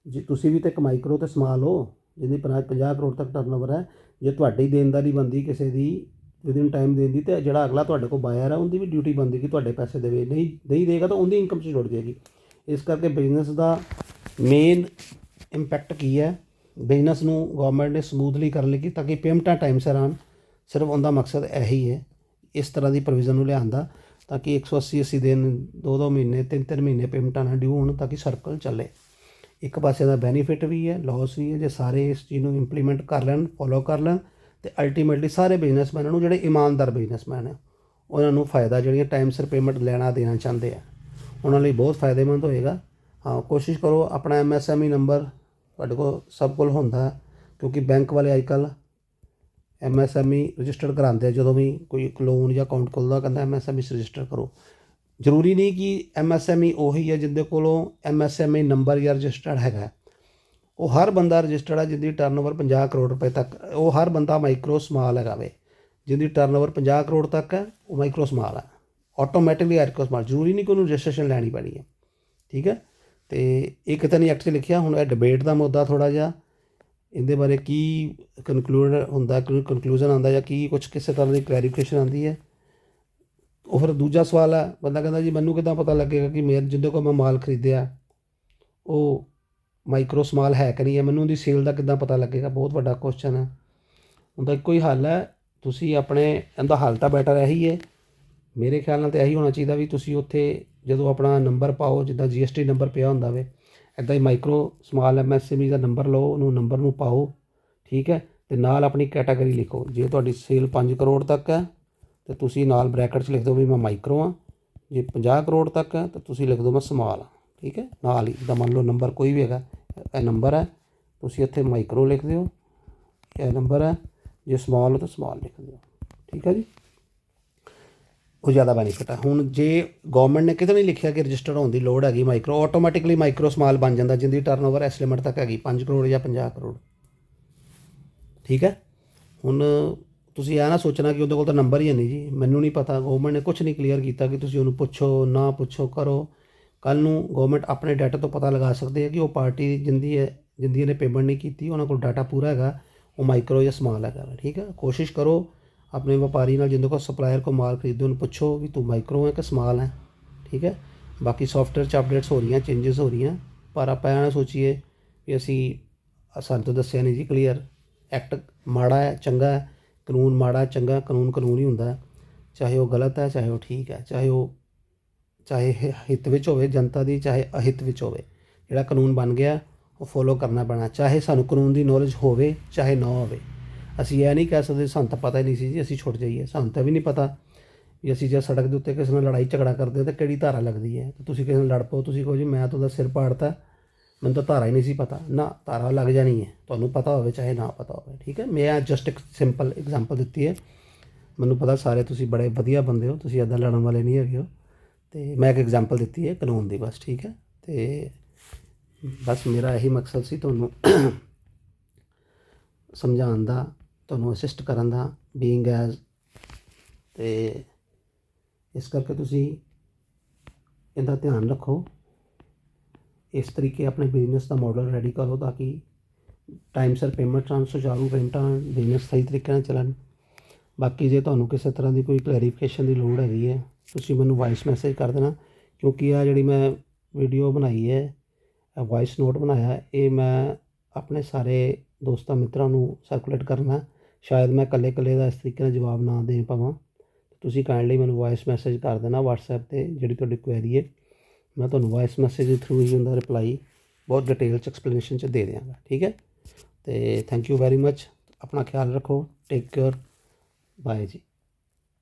ਜੇ ਤੁਸੀਂ ਵੀ ਤਾਂ ਕਮਾਈ ਕਰੋ ਅਤੇ ਸਮਾਲ ਹੋ, ਜਿਹਦੀ 50 ਕਰੋੜ ਤੱਕ ਟਰਨਓਵਰ ਹੈ। ਜੇ ਤੁਹਾਡੀ ਦੇਣਦਾਰੀ ਬਣਦੀ ਕਿਸੇ ਦੀ ਵਿਦਿਨ ਟਾਈਮ ਦੇਣ ਦੀ, ਅਤੇ ਜਿਹੜਾ ਅਗਲਾ ਤੁਹਾਡੇ ਕੋਲ ਬਾਇਰ ਹੈ ਉਹਦੀ ਵੀ ਡਿਊਟੀ ਬਣਦੀ ਕਿ ਤੁਹਾਡੇ ਪੈਸੇ ਦੇਵੇ। ਨਹੀਂ ਦੇਗਾ ਤਾਂ ਉਹਦੀ ਇਨਕਮ 'ਚ ਜੁੜ ਜਾਏਗੀ। ਇਸ ਕਰਕੇ ਬਿਜ਼ਨਸ ਦਾ ਮੇਨ ਇੰਪੈਕਟ ਕੀ ਹੈ, ਬਿਜ਼ਨਸ ਨੂੰ ਗੌਰਮੈਂਟ ਨੇ ਸਮੂਥਲੀ ਕਰਨ ਲਈ ਤਾਂ ਕਿ ਪੇਮੈਂਟਾਂ ਟਾਈਮ ਸਿਰ ਆਉਣ। ਸਿਰਫ ਉਹਦਾ ਮਕਸਦ ਇਹੀ ਹੈ, ਇਸ ਤਰ੍ਹਾਂ ਦੀ ਪ੍ਰੋਵੀਜ਼ਨ ਨੂੰ ਲਿਆਉਂਦਾ ਤਾਂ ਕਿ 180 ਦਿਨ 2 ਮਹੀਨੇ 3 ਮਹੀਨੇ ਪੇਮੈਂਟਾਂ ਨਾ ਡਿਊ ਹੋਣ, ਤਾਂ ਕਿ ਸਰਕਲ ਚੱਲੇ। ਇੱਕ ਪਾਸੇ ਦਾ ਬੈਨੀਫਿਟ ਵੀ ਹੈ, ਲਾਸ ਵੀ ਹੈ। ਜੇ ਸਾਰੇ ਇਸ ਚੀਜ਼ ਨੂੰ ਇੰਪਲੀਮੈਂਟ ਕਰ ਲੈਣ, ਫੋਲੋ ਕਰ ਲੈਣ, ਅਤੇ ਅਲਟੀਮੇਟਲੀ ਸਾਰੇ ਬਿਜ਼ਨਸਮੈਨਾਂ ਨੂੰ, ਜਿਹੜੇ ਇਮਾਨਦਾਰ ਬਿਜ਼ਨਸਮੈਨ ਹੈ ਉਹਨਾਂ ਨੂੰ ਫਾਇਦਾ, ਜਿਹੜੀਆਂ ਟਾਈਮ ਸਿਰ ਪੇਮੈਂਟ ਲੈਣਾ ਦੇਣਾ ਚਾਹੁੰਦੇ ਆ ਉਹਨਾਂ ਲਈ ਬਹੁਤ ਫਾਇਦੇਮੰਦ ਹੋਏਗਾ। ਹਾਂ, ਕੋਸ਼ਿਸ਼ ਕਰੋ ਆਪਣਾ MSME ਨੰਬਰ ਤੁਹਾਡੇ ਕੋਲ ਸਭ ਕੋਲ ਹੁੰਦਾ, ਕਿਉਂਕਿ ਬੈਂਕ ਵਾਲੇ ਅੱਜ ਕੱਲ੍ਹ MSME ਰਜਿਸਟਰਡ ਕਰਾਉਂਦੇ ਆ। ਜਦੋਂ ਵੀ ਕੋਈ ਇੱਕ ਲੋਨ ਜਾਂ ਅਕਾਊਂਟ ਖੁੱਲ੍ਹਦਾ ਕਹਿੰਦਾ MSME ਰਜਿਸਟਰ ਕਰੋ। ਜ਼ਰੂਰੀ ਨਹੀਂ ਕਿ MSME ਉਹੀ ਹੈ ਜਿਹਦੇ ਕੋਲੋਂ MSME ਨੰਬਰ ਜਾਂ ਰਜਿਸਟਰਡ ਹੈਗਾ। ਉਹ ਹਰ ਬੰਦਾ ਰਜਿਸਟਰਡ ਹੈ ਜਿਹਦੀ ਟਰਨਓਵਰ 50 ਕਰੋੜ ਰੁਪਏ ਤੱਕ। ਉਹ ਹਰ ਬੰਦਾ ਮਾਈਕਰੋ ਸਮਾਲ ਹੈਗਾ ਵੇ, ਜਿਹਦੀ ਟਰਨਓਵਰ 50 ਕਰੋੜ ਤੱਕ ਹੈ, ਉਹ ਮਾਈਕਰੋ ਸਮਾਲ ਹੈ। ਆਟੋਮੈਟਿਕਲੀ ਮਾਈਕਰੋ ਸਮਾਲ, ਜ਼ਰੂਰੀ ਨਹੀਂ ਕਿ ਉਹਨੂੰ ਰਜਿਸਟ੍ਰੇਸ਼ਨ ਲੈਣੀ ਪੈਣੀ ਹੈ। ਠੀਕ ਹੈ। ਅਤੇ ਇੱਕ ਤਾਂ ਨਹੀਂ ਐਕਟ 'ਚ ਲਿਖਿਆ। ਹੁਣ ਇਹ ਡਿਬੇਟ ਦਾ ਮੁੱਦਾ ਥੋੜ੍ਹਾ ਜਿਹਾ, ਇਹਦੇ ਬਾਰੇ ਕੀ ਕਨਕਲੂਜਨ ਆਉਂਦਾ ਜਾਂ ਕੀ ਕੁਛ ਕਿਸੇ ਤਰ੍ਹਾਂ ਦੀ ਕਲੈਰੀਫਿਕੇਸ਼ਨ ਆਉਂਦੀ ਹੈ। ਉਹ ਫਿਰ ਦੂਜਾ ਸਵਾਲ ਹੈ, ਬੰਦਾ ਕਹਿੰਦਾ ਜੀ ਮੈਨੂੰ ਕਿੱਦਾਂ ਪਤਾ ਲੱਗੇਗਾ ਕਿ ਮੇਰੇ ਜਿਹਦੇ ਕੋਲ ਮੈਂ ਮਾਲ ਖਰੀਦਿਆ ਉਹ ਮਾਈਕਰੋ ਸਮਾਲ ਹੈ ਕਿ ਨਹੀਂ ਹੈ, ਮੈਨੂੰ ਉਹਦੀ ਸੇਲ ਦਾ ਕਿੱਦਾਂ ਪਤਾ ਲੱਗੇਗਾ। ਬਹੁਤ ਵੱਡਾ ਕੁਐਸਚਨ ਹੈ। ਉਹਦਾ ਇੱਕੋ ਹੀ ਹੱਲ ਹੈ, ਤੁਸੀਂ ਆਪਣੇ, ਇਹਦਾ ਹੱਲ ਤਾਂ ਬੈਟਰ ਇਹੀ ਹੈ ਮੇਰੇ ਖਿਆਲ ਨਾਲ, ਤਾਂ ਇਹੀ ਹੋਣਾ ਚਾਹੀਦਾ ਵੀ ਤੁਸੀਂ ਉੱਥੇ ਜਦੋਂ ਆਪਣਾ ਨੰਬਰ ਪਾਓ, ਜਿੱਦਾਂ GST ਨੰਬਰ ਪਿਆ ਹੁੰਦਾ ਵੇ, ਇੱਦਾਂ ਹੀ ਮਾਈਕਰੋ ਸਮਾਲ MSME ਦਾ ਨੰਬਰ ਲਓ, ਉਹਨੂੰ ਨੰਬਰ ਨੂੰ ਪਾਓ। ਠੀਕ ਹੈ। ਅਤੇ ਨਾਲ ਆਪਣੀ ਕੈਟਾਗਰੀ ਲਿਖੋ। ਜੇ ਤੁਹਾਡੀ ਸੇਲ 5 ਕਰੋੜ ਤੱਕ ਹੈ ਤਾਂ ਤੁਸੀਂ ਨਾਲ ਬਰੈਕਟ 'ਚ ਲਿਖ ਦਿਓ ਵੀ ਮੈਂ ਮਾਈਕਰੋ ਹਾਂ। ਜੇ 50 ਕਰੋੜ ਤੱਕ ਹੈ ਤਾਂ ਤੁਸੀਂ ਲਿਖ ਦਿਓ ਮੈਂ ਸਮਾਲ ਹਾਂ। ਠੀਕ ਹੈ। ਨਾਲ ਹੀ ਜਿੱਦਾਂ ਮੰਨ ਲਓ ਨੰਬਰ ਕੋਈ ਵੀ ਹੈਗਾ, ਇਹ ਨੰਬਰ ਹੈ, ਤੁਸੀਂ ਇੱਥੇ ਮਾਈਕਰੋ ਲਿਖ ਦਿਓ, ਇਹ ਨੰਬਰ ਹੈ। ਜੇ ਸਮਾਲ ਹੋ ਤਾਂ ਸਮਾਲ ਲਿਖ ਦਿਓ। ਠੀਕ ਹੈ ਜੀ। ਉਹ ਜ਼ਿਆਦਾ ਬੈਨੀਫਿਟ ਹੈ। ਹੁਣ ਜੇ ਗੌਰਮੈਂਟ ਨੇ ਕਿਤੇ ਨਹੀਂ ਲਿਖਿਆ ਕਿ ਰਜਿਸਟਰ ਹੋਣ ਦੀ ਲੋੜ ਹੈਗੀ ਮਾਈਕਰੋ, ਆਟੋਮੈਟਿਕਲੀ ਮਾਈਕਰੋ ਸਮਾਲ ਬਣ ਜਾਂਦਾ ਜਿਹਦੀ ਟਰਨਓਵਰ ਇਸ ਲਿਮਟ ਤੱਕ ਹੈਗੀ 5 ਕਰੋੜ ਜਾਂ 50 ਕਰੋੜ। ਠੀਕ ਹੈ। ਹੁਣ ਤੁਸੀਂ ਇਹ ਨਾ ਸੋਚਣਾ ਕਿ ਉਹਦੇ ਕੋਲ ਤਾਂ ਨੰਬਰ ਹੀ ਹੈ ਨਹੀਂ ਜੀ। ਮੈਨੂੰ ਨਹੀਂ ਪਤਾ, ਗੌਰਮੈਂਟ ਨੇ ਕੁਛ ਨਹੀਂ ਕਲੀਅਰ ਕੀਤਾ ਕਿ ਤੁਸੀਂ ਉਹਨੂੰ ਪੁੱਛੋ ਨਾ ਪੁੱਛੋ ਕਰੋ। ਕੱਲ੍ਹ ਨੂੰ ਗੌਰਮੈਂਟ ਆਪਣੇ ਡਾਟਾ ਤੋਂ ਪਤਾ ਲਗਾ ਸਕਦੇ ਹੈ ਕਿ ਉਹ ਪਾਰਟੀ ਜਿੰਦੀ ਨੇ ਪੇਮੈਂਟ ਨਹੀਂ ਕੀਤੀ, ਉਹਨਾਂ ਕੋਲ ਡਾਟਾ ਪੂਰਾ ਹੈਗਾ, ਉਹ ਮਾਈਕਰੋ ਜਾਂ ਸਮਾਲ ਹੈਗਾ। ਠੀਕ ਹੈ। ਕੋਸ਼ਿਸ਼ ਕਰੋ ਆਪਣੇ ਵਪਾਰੀ ਨਾਲ, ਜਿਹਦੇ ਕੋਲ ਸਪਲਾਇਰ ਕੋ ਮਾਲ ਖਰੀਦੋ, ਉਹਨੂੰ ਪੁੱਛੋ ਵੀ ਤੂੰ ਮਾਈਕਰੋ ਹੈ ਕਿ ਸਮਾਲ ਹੈ। ਠੀਕ ਹੈ। ਬਾਕੀ ਸੌਫਟਵੇਅਰ 'ਚ ਅਪਡੇਟਸ ਹੋ ਰਹੀਆਂ, ਚੇਂਜਸ ਹੋ ਰਹੀਆਂ, ਪਰ ਆਪਾਂ ਇਹ ਨਾ ਸੋਚੀਏ ਕਿ ਅਸੀਂ ਸਾਨੂੰ ਤਾਂ ਦੱਸਿਆ ਨਹੀਂ ਜੀ ਕਲੀਅਰ। ਐਕਟ ਮਾੜਾ ਹੈ ਚੰਗਾ ਹੈ, ਕਾਨੂੰਨ ਮਾੜਾ ਚੰਗਾ, ਕਾਨੂੰਨ ਹੀ ਹੁੰਦਾ, ਚਾਹੇ ਉਹ ਗਲਤ ਹੈ ਚਾਹੇ ਉਹ ਠੀਕ ਹੈ, ਚਾਹੇ ਹਿੱਤ ਵਿੱਚ ਹੋਵੇ ਜਨਤਾ ਦੀ, ਚਾਹੇ ਅਹਿਤ ਵਿੱਚ ਹੋਵੇ। ਜਿਹੜਾ ਕਾਨੂੰਨ ਬਣ ਗਿਆ ਉਹ ਫੋਲੋ ਕਰਨਾ ਪੈਣਾ, ਚਾਹੇ ਸਾਨੂੰ ਕਾਨੂੰਨ ਦੀ ਨੌਲੇਜ ਹੋਵੇ ਚਾਹੇ ਨਾ ਹੋਵੇ। ਅਸੀਂ ਇਹ ਨਹੀਂ ਕਹਿ ਸਕਦੇ ਸਾਨੂੰ ਤਾਂ ਪਤਾ ਹੀ ਨਹੀਂ ਸੀ ਜੀ ਅਸੀਂ ਛੁੱਟ ਜਾਈਏ। ਸਾਨੂੰ ਤਾਂ ਵੀ ਨਹੀਂ ਪਤਾ ਵੀ ਅਸੀਂ ਜੇ ਸੜਕ ਦੇ ਉੱਤੇ ਕਿਸੇ ਨਾਲ ਲੜਾਈ ਝਗੜਾ ਕਰਦੇ ਤਾਂ ਕਿਹੜੀ ਧਾਰਾ ਲੱਗਦੀ ਹੈ। ਤੁਸੀਂ ਕਿਸੇ ਨਾਲ ਲੜ ਪਓ, ਤੁਸੀਂ ਕਹੋ ਜੀ ਮੈਂ ਤੁਹਾਡਾ ਸਿਰ ਪਾੜਤਾ, ਮੈਨੂੰ ਤਾਂ ਧਾਰਾ ਹੀ ਨਹੀਂ ਸੀ ਪਤਾ। ਨਾ, ਧਾਰਾ ਲੱਗ ਜਾਣੀ ਹੈ, ਤੁਹਾਨੂੰ ਪਤਾ ਹੋਵੇ ਚਾਹੇ ਨਾ ਪਤਾ ਹੋਵੇ। ਠੀਕ ਹੈ। ਮੈਂ ਜਸਟ ਇੱਕ ਸਿੰਪਲ ਐਗਜ਼ਾਮਪਲ ਦਿੱਤੀ ਹੈ। ਮੈਨੂੰ ਪਤਾ ਸਾਰੇ ਤੁਸੀਂ ਬੜੇ ਵਧੀਆ ਬੰਦੇ ਹੋ, ਤੁਸੀਂ ਇੱਦਾਂ ਲੜਨ ਵਾਲੇ ਨਹੀਂ ਹੈਗੇ ਹੋ, ਅਤੇ ਮੈਂ ਇੱਕ ਐਗਜ਼ਾਮਪਲ ਦਿੱਤੀ ਹੈ ਕਾਨੂੰਨ ਦੀ ਬਸ। ਠੀਕ ਹੈ। ਅਤੇ ਬਸ ਮੇਰਾ ਇਹੀ ਮਕਸਦ ਸੀ ਤੁਹਾਨੂੰ ਸਮਝਾਉਣ ਦਾ, ਤੁਹਾਨੂੰ ਅਸਿਸਟ ਕਰਨ ਦਾ, ਬੀਇੰਗ ਐਜ਼। ਅਤੇ ਇਸ ਕਰਕੇ ਤੁਸੀਂ ਇਹਦਾ ਧਿਆਨ ਰੱਖੋ, ਇਸ ਤਰੀਕੇ ਆਪਣੇ ਬਿਜ਼ਨਸ ਦਾ ਮਾਡਲ ਰੈਡੀ ਕਰੋ ਤਾਂ ਕਿ ਟਾਈਮ ਸਿਰ ਪੇਮੈਂਟ ਆਉਣ, ਸੁਚਾਰੂ ਪੇਮੈਂਟਾਂ ਆਉਣ, ਬਿਜ਼ਨਸ ਸਹੀ ਤਰੀਕੇ ਨਾਲ ਚੱਲਣ। ਬਾਕੀ ਜੇ ਤੁਹਾਨੂੰ ਕਿਸੇ ਤਰ੍ਹਾਂ ਦੀ ਕੋਈ ਕਲੈਰੀਫਿਕੇਸ਼ਨ ਦੀ ਲੋੜ ਹੈਗੀ ਹੈ, ਤੁਸੀਂ ਮੈਨੂੰ ਵਾਇਸ ਮੈਸੇਜ ਕਰ ਦੇਣਾ, ਕਿਉਂਕਿ ਆਹ ਜਿਹੜੀ ਮੈਂ ਵੀਡੀਓ ਬਣਾਈ ਹੈ, ਵਾਇਸ ਨੋਟ ਬਣਾਇਆ, ਇਹ ਮੈਂ ਆਪਣੇ ਸਾਰੇ ਦੋਸਤਾਂ ਮਿੱਤਰਾਂ ਨੂੰ ਸਰਕੂਲੇਟ ਕਰਨਾ। ਸ਼ਾਇਦ ਮੈਂ ਇਕੱਲੇ ਦਾ ਇਸ ਤਰੀਕੇ ਨਾਲ ਜਵਾਬ ਨਾ ਦੇ ਪਾਵਾਂ। ਤੁਸੀਂ ਕਾਈਂਡਲੀ ਮੈਨੂੰ ਵਾਇਸ ਮੈਸੇਜ ਕਰ ਦੇਣਾ WhatsApp 'ਤੇ, ਜਿਹੜੀ ਤੁਹਾਡੀ ਕੁਐਰੀ ਹੈ ਮੈਂ ਤੁਹਾਨੂੰ ਵਾਇਸ ਮੈਸੇਜ ਦੇ ਥਰੂ ਹੀ ਉਹਦਾ ਰਿਪਲਾਈ ਬਹੁਤ ਡਿਟੇਲ 'ਚ ਐਕਸਪਲੇਨੇਸ਼ਨ 'ਚ ਦੇ ਦਿਆਂਗਾ। ਠੀਕ ਹੈ। ਅਤੇ ਥੈਂਕ ਯੂ ਵੈਰੀ ਮੱਚ। ਆਪਣਾ ਖਿਆਲ ਰੱਖੋ, ਟੇਕ ਕੇਅਰ, ਬਾਏ ਜੀ।